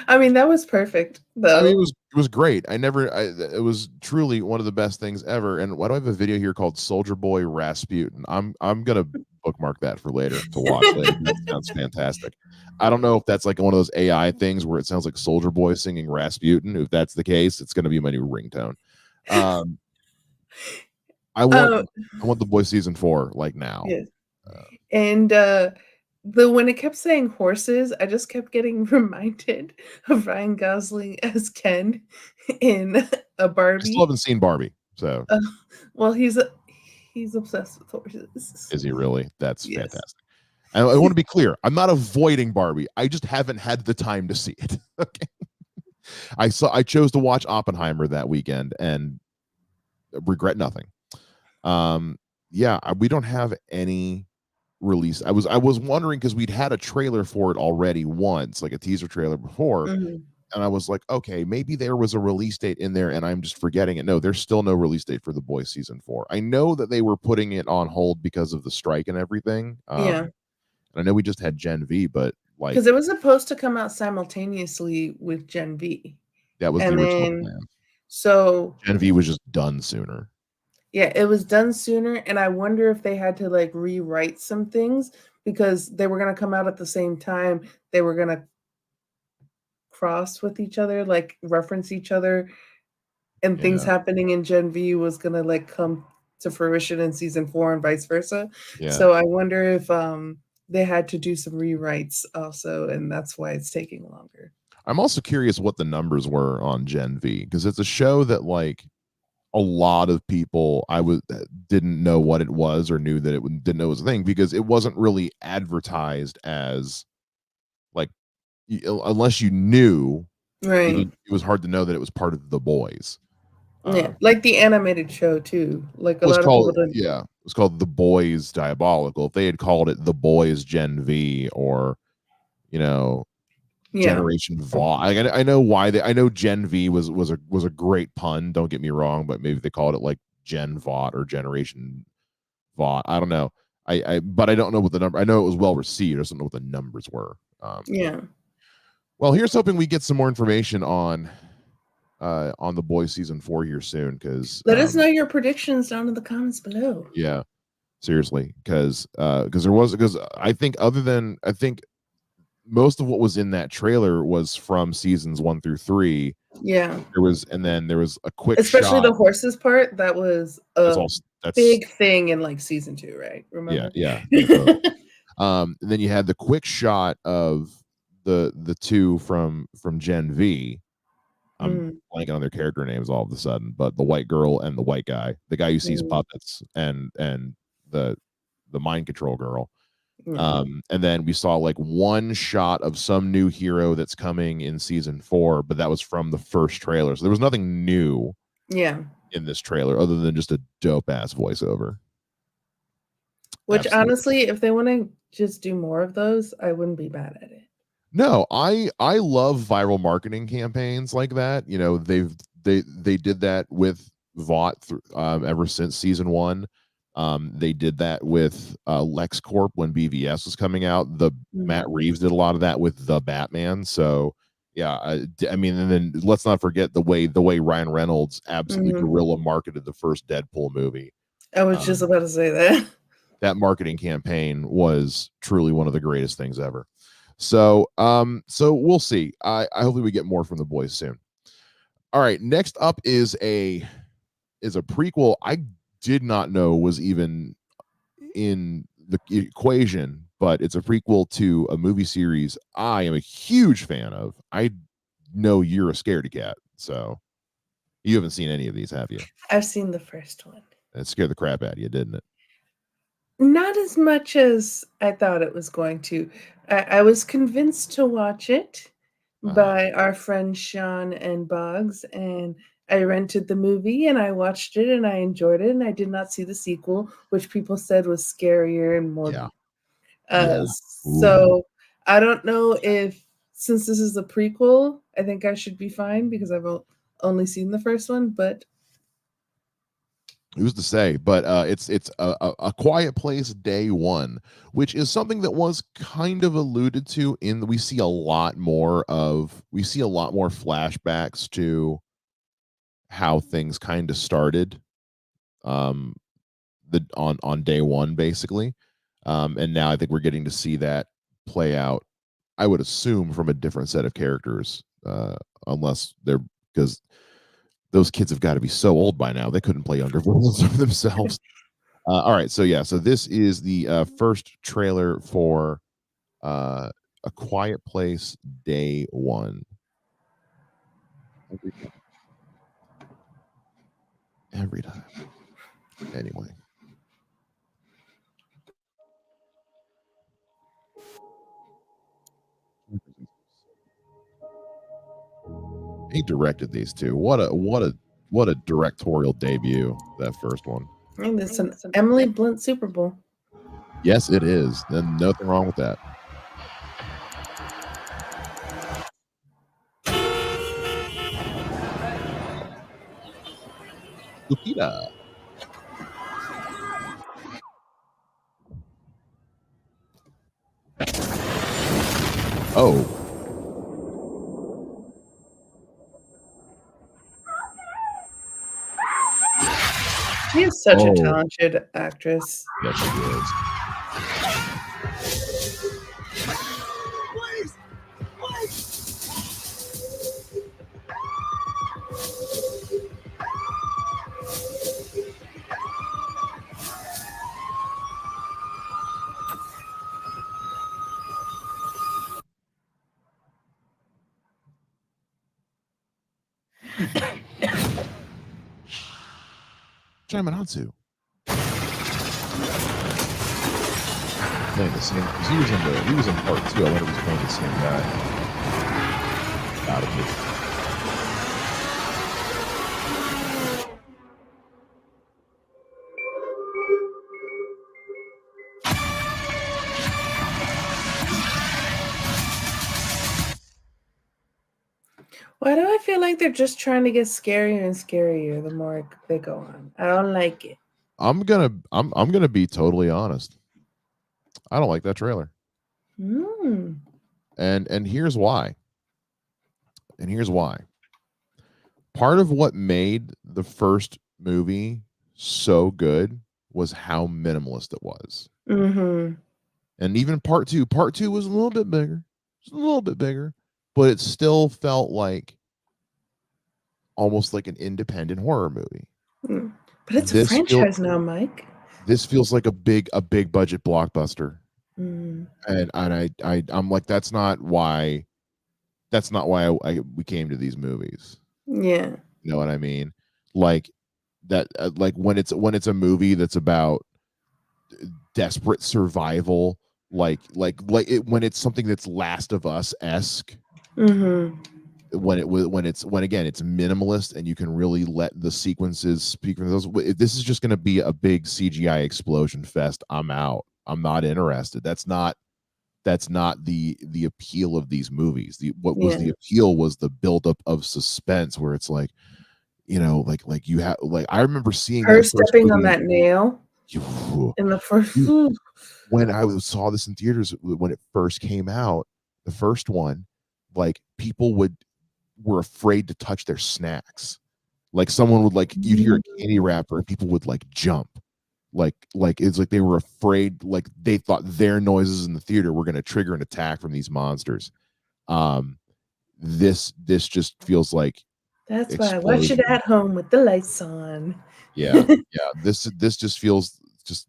B: I mean, that was perfect, though.
A: I mean, it was great. It was truly one of the best things ever. And why do I have a video here called Soldier Boy Rasputin? I'm gonna bookmark that for later to watch later. That sounds fantastic. I don't know if that's like one of those AI things where it sounds like Soldier Boy singing Rasputin. If that's the case, it's gonna be my new ringtone. I want the Boys season 4 like now.
B: Yes. And when it kept saying horses, I just kept getting reminded of Ryan Gosling as Ken in a Barbie.
A: I still haven't seen Barbie, so
B: well, he's obsessed with horses.
A: Is he really? That's fantastic. I want to be clear. I'm not avoiding Barbie. I just haven't had the time to see it. Okay. I chose to watch Oppenheimer that weekend and regret nothing. We don't have any release. I was wondering because we'd had a trailer for it already once, like a teaser trailer before. And I was like, okay, maybe there was a release date in there and I'm just forgetting it. No, there's still no release date for The Boys season 4. I know that they were putting it on hold because of the strike and everything. And I know we just had Gen V, but like,
B: because it was supposed to come out simultaneously with Gen V.
A: That was the original plan.
B: So
A: Gen V was just done sooner.
B: Yeah, it was done sooner. And I wonder if they had to like rewrite some things because they were going to come out at the same time. They were going to cross with each other, like reference each other, and things happening in Gen V was going to like come to fruition in season 4 and vice versa. So I wonder if they had to do some rewrites also, and that's why it's taking longer.
A: I'm also curious what the numbers were on Gen V because it's a show that like a lot of people didn't know what it was or knew that didn't know it was a thing because it wasn't really advertised as like unless you knew,
B: right?
A: It was hard to know that it was part of The Boys.
B: Like the animated show too. Like a lot of people didn't.
A: Yeah, it was called The Boys Diabolical. If they had called it The Boys Gen V or Generation Vought. I know why I know Gen V was a great pun. Don't get me wrong, but maybe they called it like Gen Vought or Generation Vought. I don't know. But I don't know what the number. I know it was well received. I just don't know what the numbers were.
B: Yeah.
A: Well, here's hoping we get some more information on The Boys season 4 here soon, because
B: let us know your predictions down in the comments below.
A: Yeah, seriously, because I think most of what was in that trailer was from seasons 1 through 3.
B: Yeah,
A: there was a quick
B: especially
A: shot.
B: the horses part. That was
A: That's
B: big thing in like season 2, right? Remember?
A: Yeah. And then you had the quick shot of the two from Gen V. I'm blanking on their character names all of a sudden, but the white girl and the white guy, the guy who sees puppets, and the mind control girl. And then we saw like one shot of some new hero that's coming in season 4, but that was from the first trailer, so there was nothing new in this trailer other than just a dope ass voiceover.
B: Which
A: Absolutely.
B: honestly, if they want to just do more of those, I wouldn't be mad at it.
A: No, I love viral marketing campaigns like that. You know, they did that with Vought ever since season 1. They did that with LexCorp when BVS was coming out. Matt Reeves did a lot of that with the Batman. So yeah, I mean, and then let's not forget the way Ryan Reynolds absolutely guerrilla marketed the first Deadpool movie.
B: I was just about to say that.
A: That marketing campaign was truly one of the greatest things ever. So we'll see. I hopefully we get more from The Boys soon. All right, next up is a prequel I did not know was even in the equation, but it's a prequel to a movie series I am a huge fan of. I know you're a scaredy cat, so you haven't seen any of these, have you?
B: I've seen the first one.
A: It scared the crap out of you, didn't it?
B: Not as much as I thought it was going to. I was convinced to watch it by our friends Sean and Bogz, and I rented the movie and I watched it and I enjoyed it, and I did not see the sequel, which people said was scarier and more. So I don't know if, since this is a prequel, I think I should be fine because I've only seen the first one, but
A: who's to say? But it's a Quiet Place Day 1, which is something that was kind of alluded to in we see a lot more flashbacks to how things kind of started on day 1, basically. And now I think we're getting to see that play out, I would assume, from a different set of characters, unless they're, because those kids have got to be so old by now they couldn't play younger versions of themselves. All right, so this is the first trailer for A Quiet Place Day 1. Every time. Anyway. He directed these two. What a directorial debut, that first one.
B: And it's an Emily Blunt Super Bowl.
A: Yes, it is. And nothing wrong with that. Lupita. Oh.
B: She is such a talented actress.
A: Yes, she is. Chaminatsu. Playing the same, because he was in part 2. I wonder if he's playing the same guy. Gotta be.
B: Why do I feel like they're just trying to get scarier and scarier the more they go on? I don't like it.
A: I'm gonna be totally honest. I don't like that trailer.
B: Mm.
A: And here's why. And here's why. Part of what made the first movie so good was how minimalist it was.
B: Mm-hmm.
A: And even part two was a little bit bigger. Just a little bit bigger, but it still felt like almost like an independent horror movie.
B: Mm. But it's a
A: This
B: franchise now, Mike.
A: This feels like a big budget blockbuster.
B: Mm.
A: And I'm like, that's not why we came to these movies.
B: Yeah.
A: You know what I mean? Like that, like when it's a movie that's about desperate survival, like when it's something that's Last of Us esque.
B: Mm-hmm.
A: When again it's minimalist and you can really let the sequences speak for those. If this is just going to be a big CGI explosion fest, I'm out. I'm not interested. That's not the appeal of these movies. The appeal was the buildup of suspense, where it's like, you know, like you have, like, I remember seeing
B: her
A: that first
B: stepping
A: movie,
B: on that nail in the first.
A: When I saw this in theaters when it first came out, the first one, like people were afraid to touch their snacks. Like someone would, like, you'd hear a candy wrapper and people would like jump. Like it's like they were afraid, like they thought their noises in the theater were going to trigger an attack from these monsters. This just feels like
B: that's why I watch it at home with the lights on.
A: Yeah. This just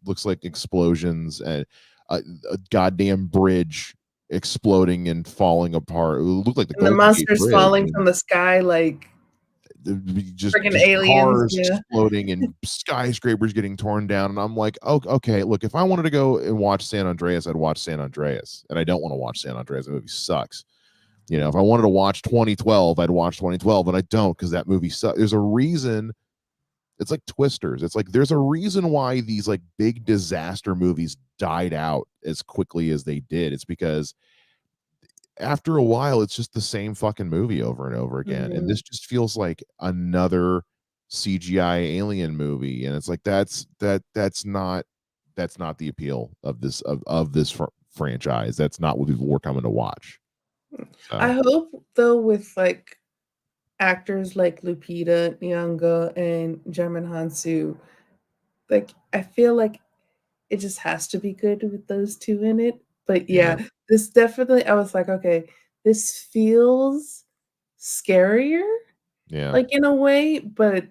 A: looks like explosions and a goddamn bridge exploding and falling apart. It looked like
B: the monsters Bridge, falling from the sky, like
A: just
B: aliens,
A: cars exploding and skyscrapers getting torn down. And I'm like, oh, okay, look, if I wanted to go and watch San Andreas, I'd watch San Andreas. And I don't want to watch San Andreas. The movie sucks. You know, if I wanted to watch 2012, I'd watch 2012, but I don't, because that movie sucks. There's a reason. It's like Twisters. It's like there's a reason why these like big disaster movies died out as quickly as they did. It's because after a while, it's just the same fucking movie over and over again. And this just feels like another CGI alien movie. And it's like that's not the appeal of this franchise. That's not what people were coming to watch. So.
B: I hope though, with like actors like Lupita Nyong'o and Djimon Hounsou, like I feel like it just has to be good with those two in it. But yeah, this definitely, I was like, okay, this feels scarier, like in a way, but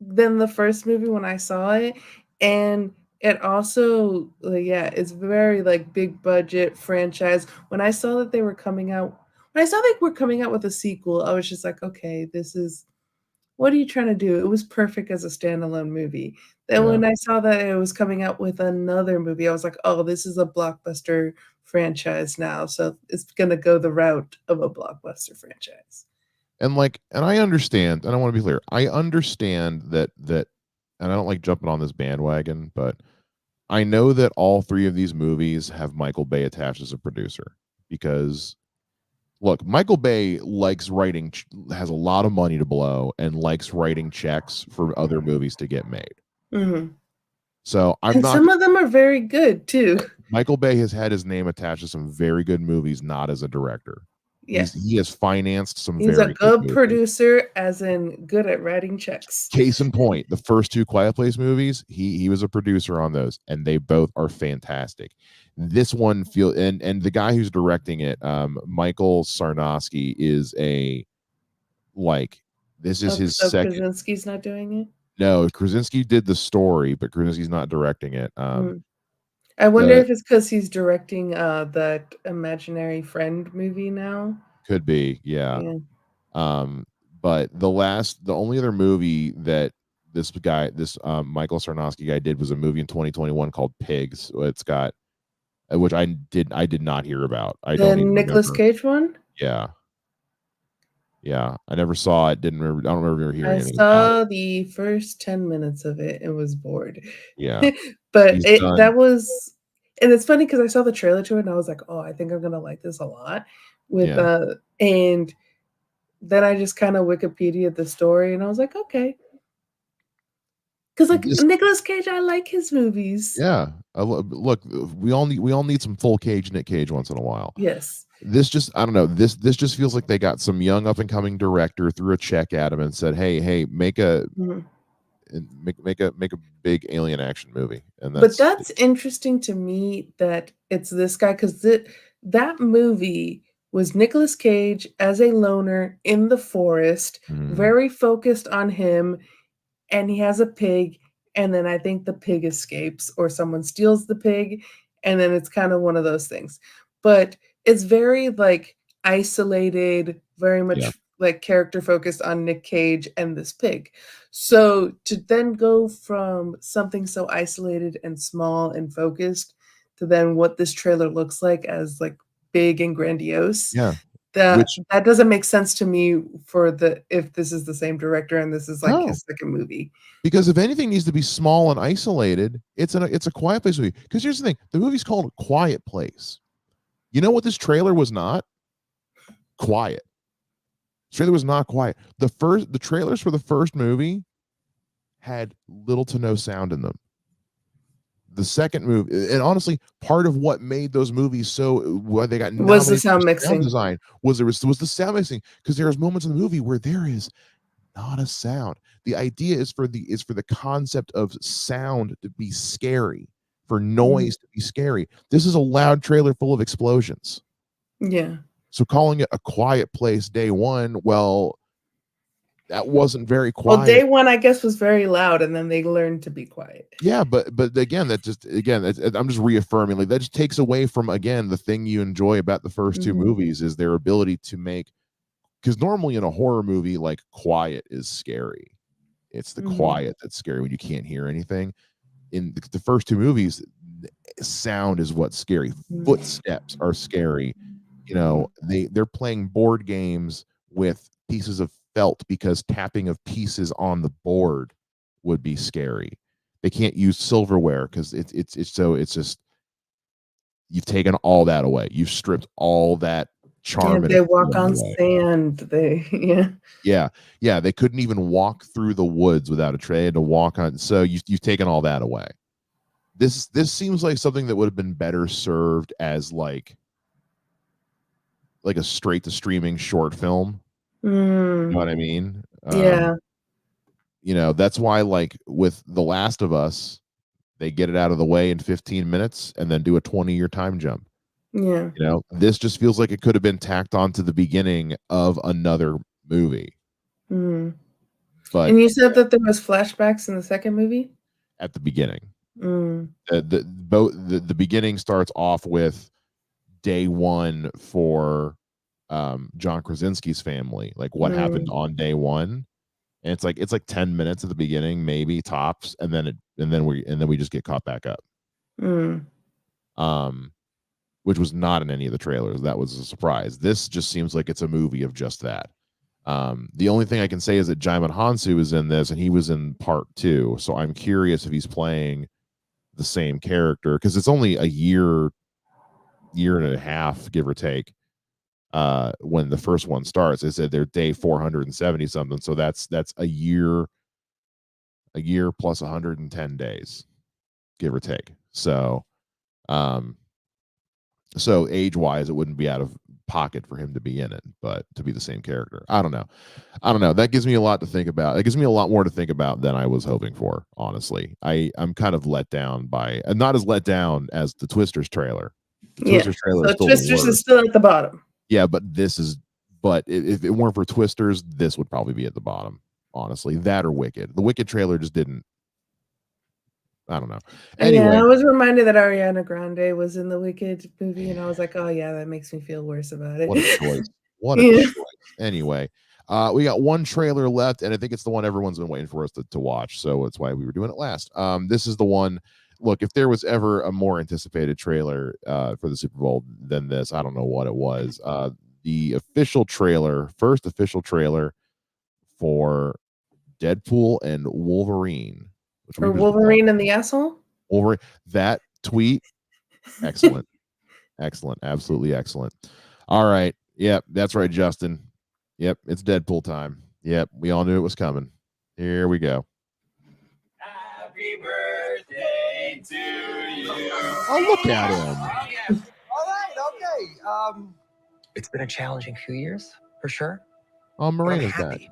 B: than the first movie when I saw it. And it also, it's very like big budget franchise. When I saw that they were coming out with a sequel, I was just like, okay, what are you trying to do? It was perfect as a standalone movie. Then when I saw that it was coming out with another movie, I was like, oh, this is a blockbuster franchise now. So it's going to go the route of a blockbuster franchise.
A: And I understand, and I want to be clear, I understand that, and I don't like jumping on this bandwagon, but I know that all three of these movies have Michael Bay attached as a producer, because look, Michael Bay likes writing, has a lot of money to blow, and likes writing checks for other movies to get made.
B: Mm-hmm.
A: So
B: some of them are very good too.
A: Michael Bay has had his name attached to some very good movies, not as a director.
B: Yes.
A: He has financed some
B: He's
A: very
B: a good producer, as in good at writing checks.
A: Case in point, the first two Quiet Place movies, he was a producer on those, and they both are fantastic. This one and the guy who's directing it, Michael Sarnowski, is this is his second.
B: Krasinski's not doing it?
A: No, Krasinski did the story, but Krasinski's not directing it.
B: I wonder if it's because he's directing that Imaginary Friend movie now.
A: Could be, yeah. But the only other movie that this Michael Sarnowski guy did was a movie in 2021 called Pigs. It's got, which I did not hear about. I don't even
B: Nicolas
A: remember.
B: Cage one.
A: Yeah, I never saw it. I don't remember hearing anything.
B: I saw the first 10 minutes of it and was bored.
A: Yeah,
B: but that was, and it's funny because I saw the trailer to it and I was like, oh, I think I'm gonna like this a lot. And then I just kind of Wikipedia the story, and I was like, okay. Because like Nicolas Cage, I like his movies.
A: Yeah, look, we all need some full Cage Nick Cage once in a while.
B: Yes.
A: This just, I don't know. This just feels like they got some young up and coming director, threw a check at him and said, "Hey, make a make a big alien action movie." And
B: that's interesting to me that it's this guy, because that movie was Nicolas Cage as a loner in the forest, very focused on him, and he has a pig, and then I think the pig escapes or someone steals the pig, and then it's kind of one of those things. But it's very like isolated, very much like character focused on Nick Cage and this pig. So to then go from something so isolated and small and focused to then what this trailer looks like as like big and grandiose.
A: Yeah.
B: That doesn't make sense to me if this is the same director and this is like his second movie.
A: Because if anything needs to be small and isolated, it's a Quiet Place movie. Because here's the thing, the movie's called Quiet Place. You know what this trailer was not? Quiet. This trailer was not quiet. The trailers for the first movie had little to no sound in them. The second movie, and honestly, part of what made those movies so they got
B: was the sound mixing
A: design was the sound mixing, because there's moments in the movie where there is not a sound. The idea is for the concept of sound to be scary, for noise to be scary. This is a loud trailer full of explosions.
B: Yeah.
A: So calling it A Quiet Place day one, well, that wasn't very quiet.
B: Well, day one, I guess, was very loud, and then they learned to be quiet.
A: Yeah, but again, I'm just reaffirming, like, that just takes away from, again, the thing you enjoy about the first two movies is their ability to make, because normally in a horror movie, like, quiet is scary. It's the quiet that's scary when you can't hear anything. In the first two movies, sound is what's scary. Footsteps are scary. You know, they're playing board games with pieces of felt because tapping of pieces on the board would be scary. They can't use silverware because it's just, you've taken all that away. You've stripped all that charm.
B: They walk on sand. They
A: they couldn't even walk through the woods without a tray. They had to walk on. So you've taken all that away. This seems like something that would have been better served as like a straight to streaming short film. You know what I mean? You know, that's why, like, with The Last of Us, they get it out of the way in 15 minutes and then do a 20-year time jump.
B: Yeah.
A: You know, this just feels like it could have been tacked on to the beginning of another movie. But
B: and you said that there was flashbacks in the second movie?
A: At the beginning. The beginning starts off with day one for John Krasinski's family, like what happened on day one, and it's like 10 minutes at the beginning, maybe tops, and then we just get caught back up. Which was not in any of the trailers. That was a surprise. This just seems like it's a movie of just that. The only thing I can say is that Jaimin Hansu is in this, and he was in part 2, so I'm curious if he's playing the same character, because it's only a year and a half, give or take, when the first one starts. They said they're day 470 something, so that's a year plus 110 days, give or take. So age wise, it wouldn't be out of pocket for him to be in it, but to be the same character, I don't know. That gives me a lot to think about. It gives me a lot more to think about than I was hoping for, honestly. I'm kind of let down by, not as let down as the Twisters trailer.
B: Twisters is still at the bottom.
A: Yeah, but if it weren't for Twisters, this would probably be at the bottom, honestly. That or Wicked. The Wicked trailer just didn't, I don't know. Anyway,
B: I was reminded that Ariana Grande was in the Wicked movie, and I was like, oh yeah, that makes me feel worse about it.
A: What a choice. What a choice. Anyway, we got one trailer left, and I think it's the one everyone's been waiting for us to watch, so that's why we were doing it last. This is the one. Look, if there was ever a more anticipated trailer for the Super Bowl than this, I don't know what it was. The first official trailer for Deadpool and Wolverine.
B: Or Wolverine and the Asshole?
A: Wolverine. That tweet, excellent. Excellent. Absolutely excellent. All right. Yeah, that's right, Justin. Yep, it's Deadpool time. Yep, we all knew it was coming. Here we go.
H: Happy birthday to you.
A: Oh, look at him.
H: Oh, yes. All right, okay. It's been a challenging few years, for sure.
A: Oh,
H: But I'm
A: Marina's back.
H: happy.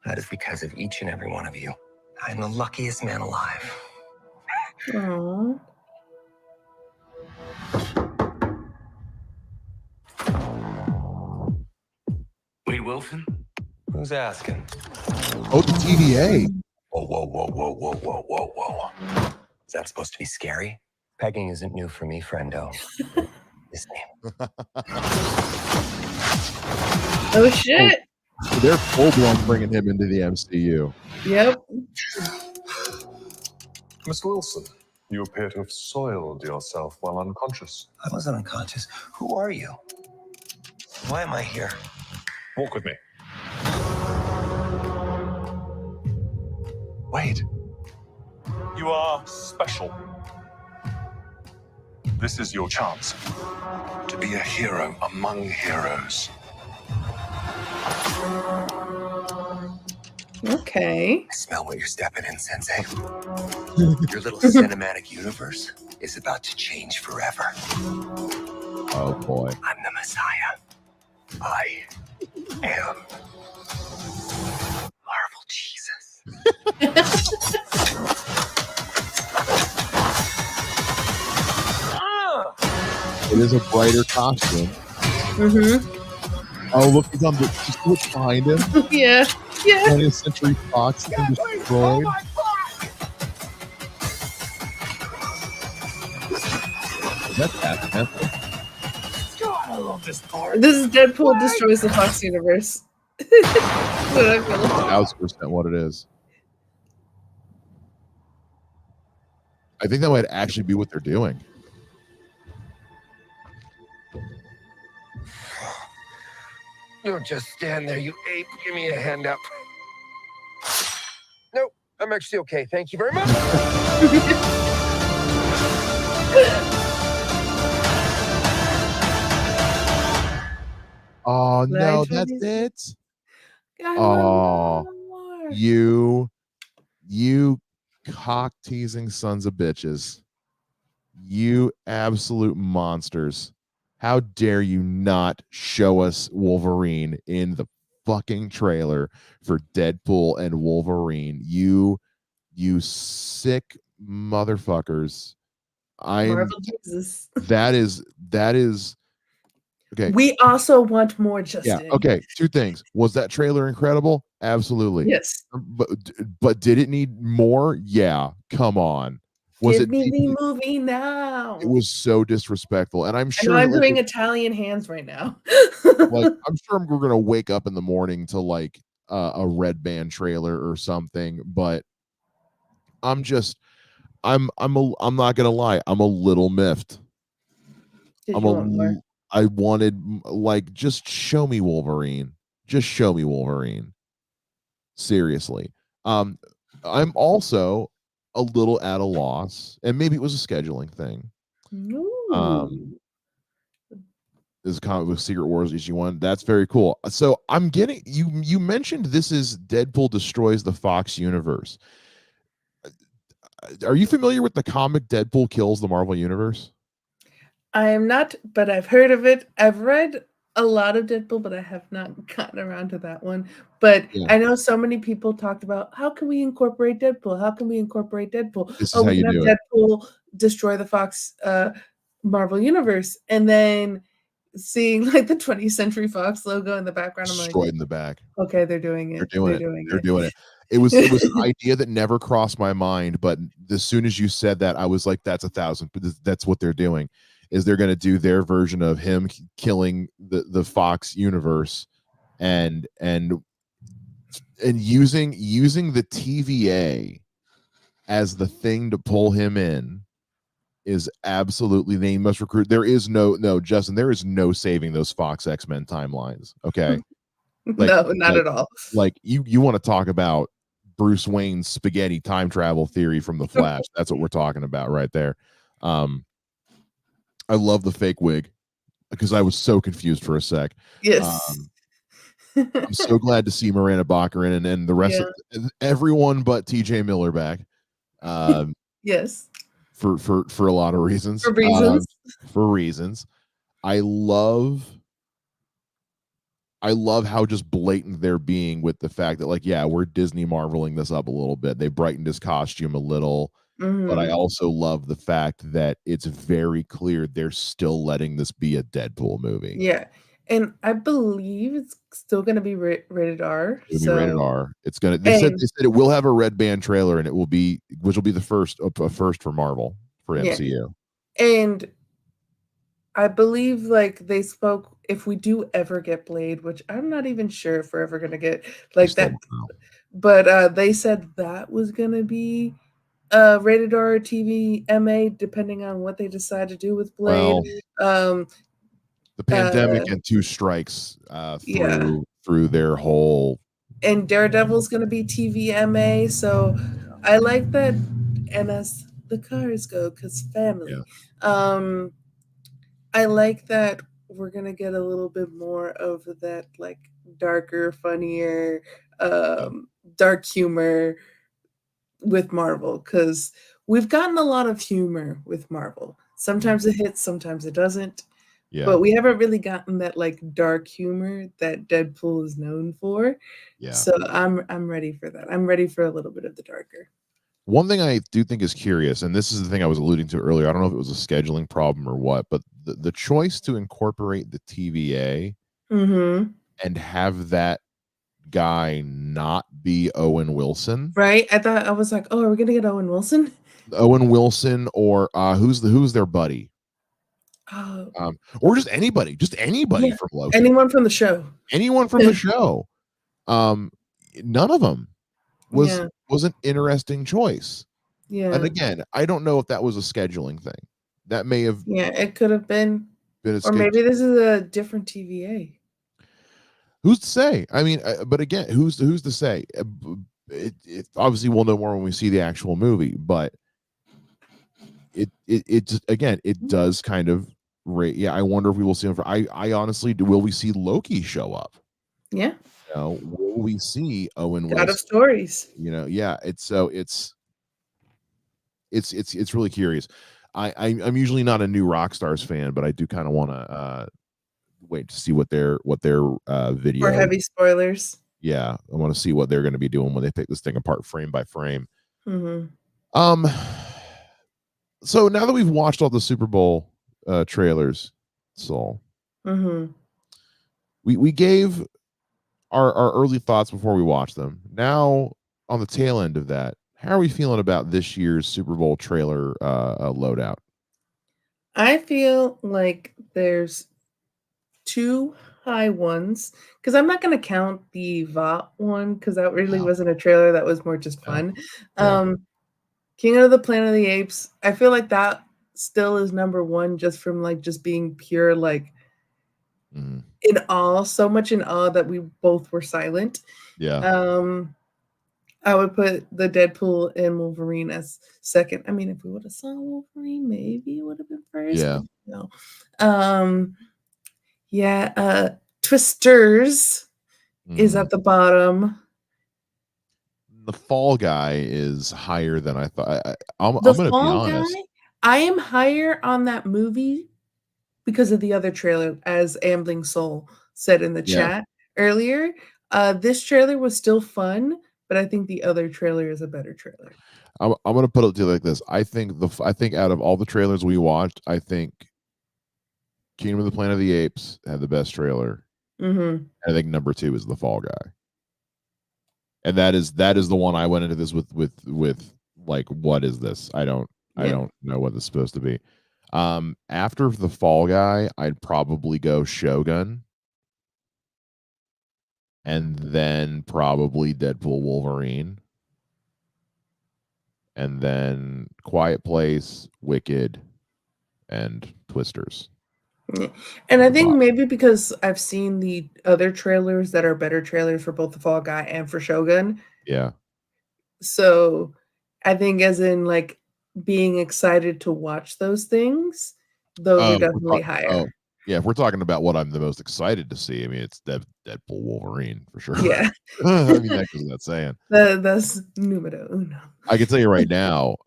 H: That is because of each and every one of you. I'm the luckiest man alive.
B: Aww.
H: Wade Wilson? Who's asking?
A: Oh, the TVA.
H: Whoa, whoa, whoa, whoa, whoa, whoa, whoa, whoa. Is that supposed to be scary? Pegging isn't new for me, friendo. His name.
B: Oh shit!
A: So they're full blown bringing him into the MCU.
B: Yep.
F: Mr. Wilson, you appear to have soiled yourself while unconscious.
H: I wasn't unconscious. Who are you? Why am I here?
F: Walk with me. Wade, you are special. This is your chance to be a hero among heroes.
B: Okay.
H: I smell what you're stepping in, Sensei. Your little cinematic universe is about to change forever.
A: Oh boy.
H: I'm the Messiah. I am Marvel Jesus.
A: It is a brighter costume.
B: Mm-hmm.
A: Oh, look, he's on the just look behind him.
B: Yeah. Yeah.
A: 20th Century Fox and destroyed. That's Panther.
H: God, I love this part.
B: This is Deadpool destroys the Fox universe. That's what I feel like.
A: 1000% what it is. I think that might actually be what they're doing.
H: You don't just stand there, you ape. Give me a hand up. Nope, I'm actually okay. Thank you very much.
A: Oh no,
B: Nice
A: that's
B: one.
A: it.
B: God,
A: Oh,
B: more.
A: you cock teasing sons of bitches. You absolute monsters. How dare you not show us Wolverine in the fucking trailer for Deadpool and Wolverine? You sick motherfuckers.
B: Marvel Jesus.
A: That is okay.
B: We also want more, Justin.
A: Yeah, okay. Two things. Was that trailer incredible? Absolutely.
B: Yes.
A: But did it need more? Yeah. Come on.
B: Give me the movie now.
A: It was so disrespectful, and I'm sure
B: I'm doing Italian hands right now.
A: like I'm sure we're gonna wake up in the morning to like a Red Band trailer or something. But I'm not gonna lie. I'm a little miffed. I wanted like just show me Wolverine. Just show me Wolverine. Seriously. I'm also a little at a loss, and maybe it was a scheduling thing. This is comic book Secret Wars issue 1. That's very cool. So I'm getting you mentioned this is Deadpool destroys the Fox universe. Are you familiar with the comic Deadpool kills the Marvel universe?
B: I am not, but I've heard of it. I've read a lot of Deadpool, but I have not gotten around to that one. But yeah. I know so many people talked about how can we incorporate Deadpool? How can we incorporate Deadpool?
A: This is how you do it.
B: Deadpool destroy the Fox Marvel universe, and then seeing like the 20th Century Fox logo in the background, I'm
A: destroyed
B: like,
A: in the back.
B: Okay, they're doing it.
A: They're doing it. It was an idea that never crossed my mind, but as soon as you said that, I was like, that's 1,000. That's what they're doing. Is they're going to do their version of him killing the Fox universe and using the TVA as the thing to pull him in is absolutely, they must recruit. There is no Justin, there is no saving those Fox X-Men timelines. Okay.
B: Like, no, not at all.
A: Like you want to talk about Bruce Wayne's spaghetti time travel theory from the Flash. That's what we're talking about right there. I love the fake wig because I was so confused for a sec.
B: Yes.
A: I'm so glad to see Miranda Baccarin and the rest of everyone but TJ Miller back.
B: Yes.
A: For a lot of reasons.
B: For reasons.
A: For reasons. I love how just blatant they're being with the fact that, like, yeah, we're Disney Marveling this up a little bit. They brightened his costume a little, but I also love the fact that it's very clear they're still letting this be a Deadpool movie.
B: Yeah. And I believe it's still going to be rated R.
A: It'll be rated R. It's gonna. They said it will have a red band trailer, and which will be the first for Marvel for MCU.
B: And I believe, like, they spoke, if we do ever get Blade, which I'm not even sure if we're ever gonna get like that, but they said that was gonna be rated R, TV, MA, depending on what they decide to do with Blade.
A: The pandemic and 2 strikes through their whole.
B: And Daredevil's gonna be TV, MA, so I like that. And as the cars go, because family. I like that we're gonna get a little bit more of that, like, darker, funnier, dark humor with Marvel, because we've gotten a lot of humor with Marvel. Sometimes it hits, sometimes it doesn't.
A: Yeah.
B: But we haven't really gotten that, like, dark humor that Deadpool is known for.
A: Yeah.
B: So I'm ready for that. I'm ready for a little bit of the darker.
A: One thing I do think is curious, and this is the thing I was alluding to earlier, I don't know if it was a scheduling problem or what, but the choice to incorporate the TVA and have that guy not be Owen Wilson.
B: Right? I was like, oh, are we gonna get Owen Wilson?
A: Owen Wilson, or who's their buddy? Or just anybody from Loki.
B: Anyone from the show.
A: Anyone from the show. None of them was an interesting choice.
B: Yeah.
A: And again, I don't know if that was a scheduling thing. That may have.
B: Yeah, it could have been. Or maybe this is a different TVA.
A: Who's to say? I mean, but again, who's to say? It obviously we'll know more when we see the actual movie, but it just, again, it does kind of. Yeah, I wonder if we will see him. I honestly do. Will we see Loki show up?
B: Yeah.
A: You know, will we see Owen Wilson?
B: God of stories.
A: You know, yeah. It's really curious. I'm usually not a new Rockstars fan, but I do kind of want to wait to see what their video.
B: For heavy spoilers.
A: Yeah, I want to see what they're going to be doing when they pick this thing apart frame by frame. So now that we've watched all the Super Bowl trailers, Saul, we gave our early thoughts before we watched them. Now, on the tail end of that, how are we feeling about this year's Super Bowl trailer loadout?
B: I feel like there's 2 high ones, because I'm not going to count the Vought one, because that really wasn't a trailer. That was more just fun. King of the Planet of the Apes, I feel like that still is number 1, just from, like, just being pure, like, in awe, so much in awe that we both were silent. I would put the Deadpool and Wolverine as second. I mean, if we would have saw Wolverine, maybe it would have been first. No. Twisters is at the bottom.
A: The Fall Guy is higher than I thought. I'm going to be honest.
B: I am higher on that movie because of the other trailer, as Ambling Soul said in the chat earlier. This trailer was still fun, but I think the other trailer is a better trailer.
A: I'm going to put it to you like this. I think out of all the trailers we watched, I think Kingdom of the Planet of the Apes had the best trailer. I think number 2 is The Fall Guy. And that is the one I went into this with like, what is this? I don't know what it's supposed to be. After The Fall Guy, I'd probably go Shogun, and then probably Deadpool Wolverine, and then Quiet Place, Wicked, and Twisters.
B: And I think maybe because I've seen the other trailers that are better trailers for both The Fall Guy and for Shogun.
A: Yeah.
B: So I think, as in, like, being excited to watch those things, those are definitely higher.
A: Yeah, if we're talking about what I'm the most excited to see, I mean, it's Deadpool Wolverine for sure.
B: Yeah.
A: I mean, that goes without saying.
B: That's numero uno.
A: I can tell you right now,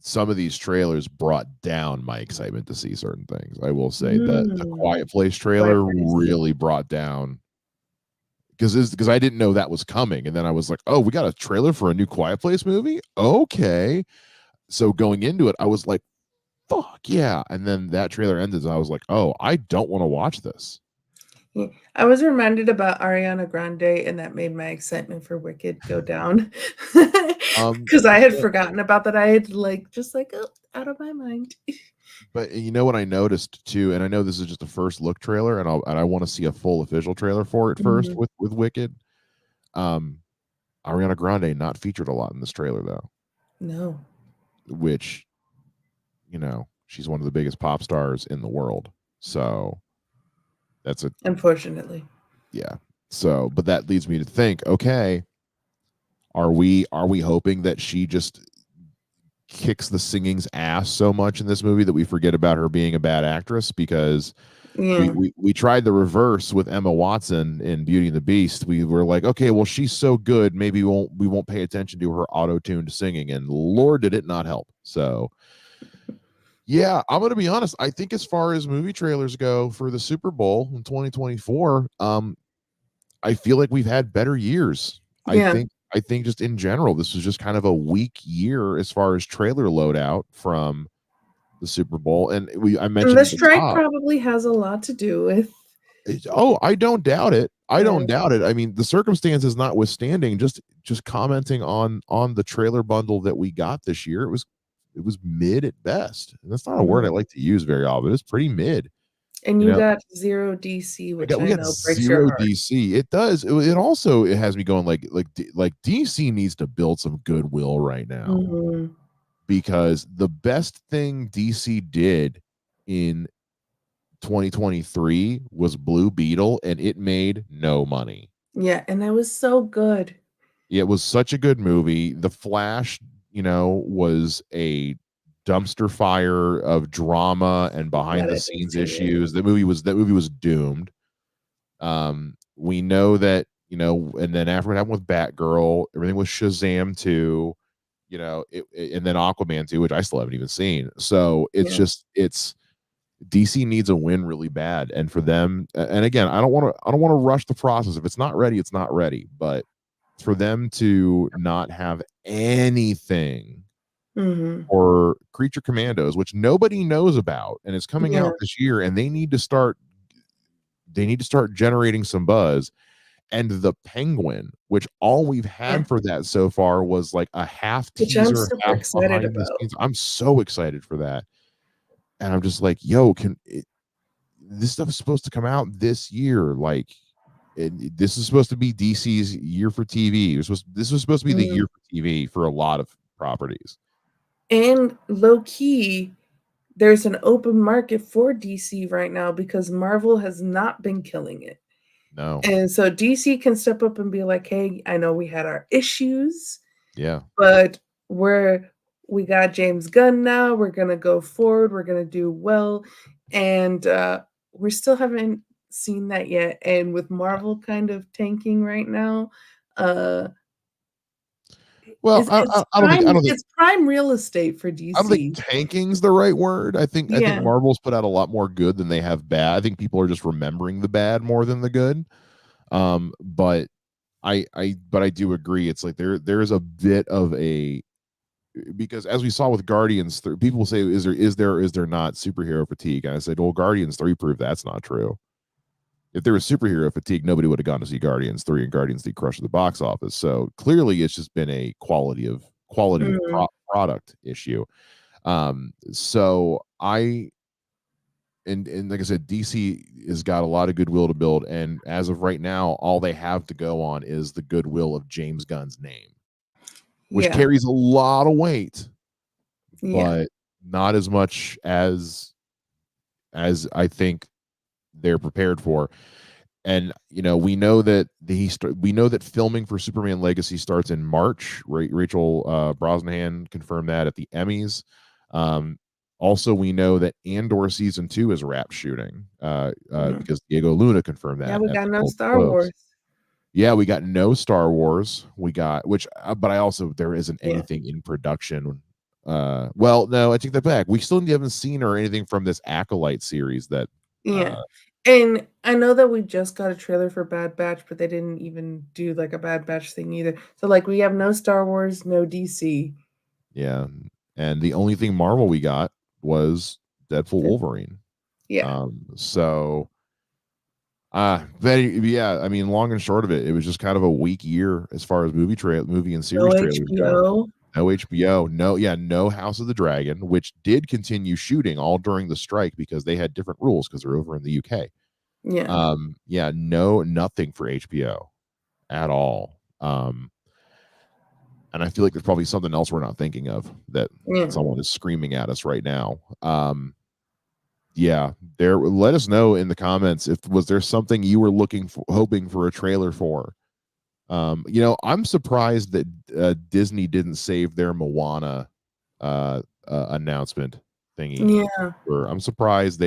A: some of these trailers brought down my excitement to see certain things. I will say that the Quiet Place trailer really brought down, because I didn't know that was coming, and then I was like, oh, we got a trailer for a new Quiet Place movie? Okay. So going into it, I was like, fuck yeah. And then that trailer ended, and I was like, oh, I don't want to watch this.
B: Yeah. I was reminded about Ariana Grande, and that made my excitement for Wicked go down. Because I had forgotten about that. I had out of my mind.
A: But you know what I noticed too, and I know this is just a first look trailer, and I want to see a full official trailer for it first with Wicked. Ariana Grande not featured a lot in this trailer though.
B: No.
A: Which, she's one of the biggest pop stars in the world. So that's
B: unfortunately.
A: Yeah. So, but that leads me to think, okay, are we hoping that she just kicks the singing's ass so much in this movie that we forget about her being a bad actress? Because we tried the reverse with Emma Watson in Beauty and the Beast. We were like, okay, well, she's so good, maybe we won't pay attention to her auto-tuned singing, and Lord, did it not help. So yeah, I'm gonna be honest. I think as far as movie trailers go for the Super Bowl in 2024, I feel like we've had better years.
B: Yeah.
A: I think just in general, this was just kind of a weak year as far as trailer loadout from the Super Bowl. And I mentioned
B: the strike probably has a lot to do with.
A: Oh, I don't doubt it. I don't doubt it. I mean, the circumstances notwithstanding, just commenting on the trailer bundle that we got this year, it was mid at best. And that's not a word I like to use very often. It's pretty mid.
B: And you got zero DC, which I know breaks your heart.
A: DC. It does. It also has me going like DC needs to build some goodwill right now, because the best thing DC did in 2023 was Blue Beetle, and it made no money.
B: Yeah, and that was so good.
A: It was such a good movie. The Flash, was a dumpster fire of drama and behind the scenes issues. That movie was doomed. We know that, and then after what happened with Batgirl, everything was Shazam 2, and then Aquaman 2, which I still haven't even seen. So it's DC needs a win really bad. And for them, and again, I don't want to rush the process. If it's not ready, it's not ready. But for them to not have anything or Creature Commandos, which nobody knows about and is coming out this year, and they need to start generating some buzz. And The Penguin, which all we've had for that so far was like a half teaser, half behind the scenes. I'm so excited for that. And I'm just like, yo, this stuff is supposed to come out this year. Like, this is supposed to be DC's year for TV. This was supposed to be the year for TV for a lot of properties.
B: And low key, there's an open market for DC right now because Marvel has not been killing it.
A: No.
B: And so DC can step up and be like, hey, I know we had our issues.
A: Yeah.
B: But we got James Gunn now. We're going to go forward. We're going to do well. And we still haven't seen that yet. And with Marvel kind of tanking right now,
A: well, I don't think
B: it's prime real estate for DC.
A: I don't think tanking's the right word. I think Marvel's put out a lot more good than they have bad. I think people are just remembering the bad more than the good. But I do agree. It's like there is a bit of a, because as we saw with Guardians 3, people say, is there not superhero fatigue? And I said, well, Guardians 3 proved that's not true. If there was superhero fatigue, nobody would have gone to see Guardians 3, and Guardians 3 crushed the box office. So clearly it's just been a quality of product issue. So and like I said, DC has got a lot of goodwill to build. And as of right now, all they have to go on is the goodwill of James Gunn's name, which carries a lot of weight, but not as much as I think they're prepared for. And we know that filming for Superman Legacy starts in March. Rachel Brosnahan confirmed that at the Emmys. Also, we know that Andor season 2 is wrap shooting because Diego Luna confirmed that.
B: Yeah, we
A: at
B: got
A: the
B: no
A: Golden
B: Star
A: Globes.
B: Wars.
A: Yeah, we got no Star Wars. We got but I also there isn't
B: Yeah.
A: anything in production. Well, no, I take that back. We still haven't seen or anything from this Acolyte series that.
B: Yeah. And I know that we just got a trailer for Bad Batch, but they didn't even do like a Bad Batch thing either. So like we have no Star Wars, no DC.
A: Yeah. And the only thing Marvel we got was Deadpool Wolverine.
B: Yeah.
A: So I mean, long and short of it, it was just kind of a weak year as far as movie and series trailers go. No HBO, no House of the Dragon, which did continue shooting all during the strike because they had different rules because they're over in the UK.
B: Yeah.
A: Nothing for HBO at all. And I feel like there's probably something else we're not thinking of that someone is screaming at us right now. Let us know in the comments was there something you were hoping for a trailer for. I'm surprised that Disney didn't save their Moana announcement thingy.
B: Yeah.
A: I'm surprised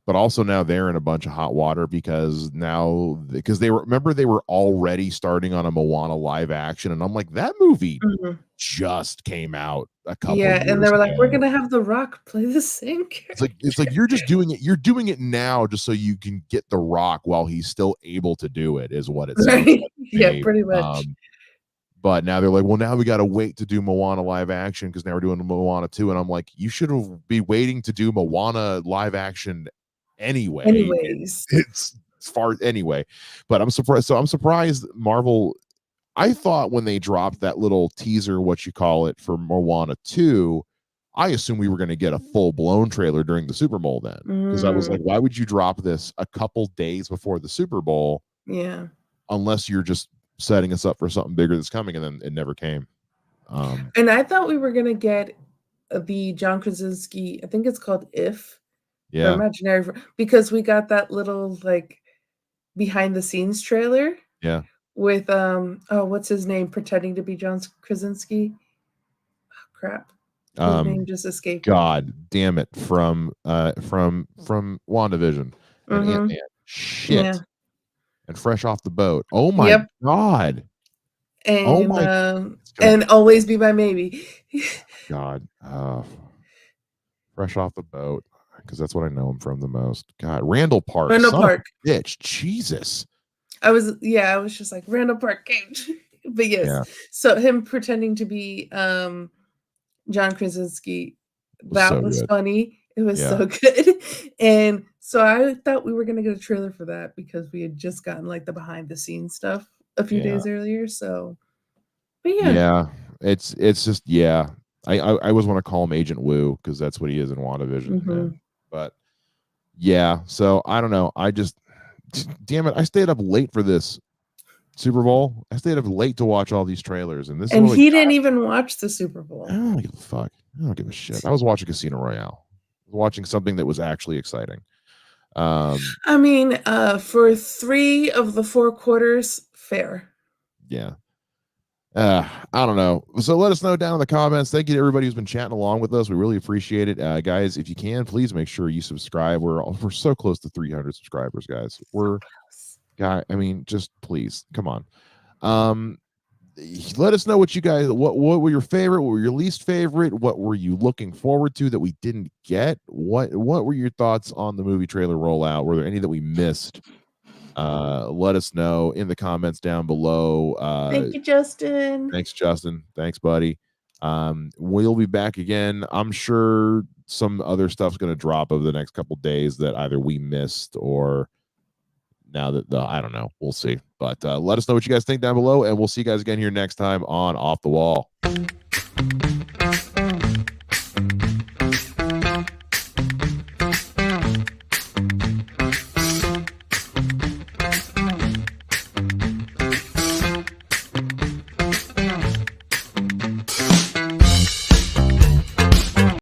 A: but also now they're in a bunch of hot water because they were already starting on a Moana live action, and I'm like, that movie just came out a couple years
B: and they were like,
A: ago.
B: we're gonna have The Rock play the same character.
A: It's like you're just doing it now just so you can get The Rock while he's still able to do it, is what it sounds like.
B: Yeah, pretty much.
A: But now they're like, well, now we got to wait to do Moana live action because now we're doing Moana 2. And I'm like, you should be waiting to do Moana live action anyway. It's far anyway. But I'm surprised. So I'm surprised Marvel. I thought when they dropped that little teaser, for Moana 2, I assumed we were going to get a full-blown trailer during the Super Bowl then. Because I was like, why would you drop this a couple days before the Super Bowl?
B: Yeah.
A: Unless you're just setting us up for something bigger that's coming, and then it never came.
B: And I thought we were going to get the John Krasinski, I think it's called If.
A: Yeah.
B: Imaginary, because we got that little like behind the scenes trailer.
A: Yeah.
B: With what's his name pretending to be John Krasinski? Oh, crap. His name just escaped.
A: God damn it! From WandaVision and Ant-Man. Shit. Yeah. And Fresh Off the Boat. Oh my God.
B: And and Always Be My Maybe.
A: God. Fresh Off the Boat, because that's what I know him from the most. God, Randall Park. Bitch, Jesus.
B: I was just like Randall Park Cage. But yes. Yeah. So him pretending to be John Krasinski, that was funny. It was so good. And so I thought we were gonna get a trailer for that because we had just gotten like the behind the scenes stuff a few days earlier. So but
A: it's just I always want to call him Agent Wu because that's what he is in WandaVision. But so I don't know. Damn it, I stayed up late for this Super Bowl. I stayed up late to watch all these trailers, and
B: he didn't even watch the Super Bowl.
A: I don't give a fuck. I don't give a shit. I was watching Casino Royale. I was watching something that was actually exciting.
B: I mean, for 3 of the 4 quarters, fair.
A: Yeah. I don't know. So let us know down in the comments. Thank you to everybody who's been chatting along with us. We really appreciate it. Guys, if you can, please make sure you subscribe. We're so close to 300 subscribers, guys. Just please come on. Let us know what you guys, what were your favorite, what were your least favorite, what were you looking forward to that we didn't get? What were your thoughts on the movie trailer rollout? Were there any that we missed? Let us know in the comments down below.
B: Thank you, Justin.
A: Thanks, Justin. Thanks, buddy. We'll be back again. I'm sure some other stuff's going to drop over the next couple days that either we missed or now that I don't know. We'll see. But let us know what you guys think down below, and we'll see you guys again here next time on Off the Wall.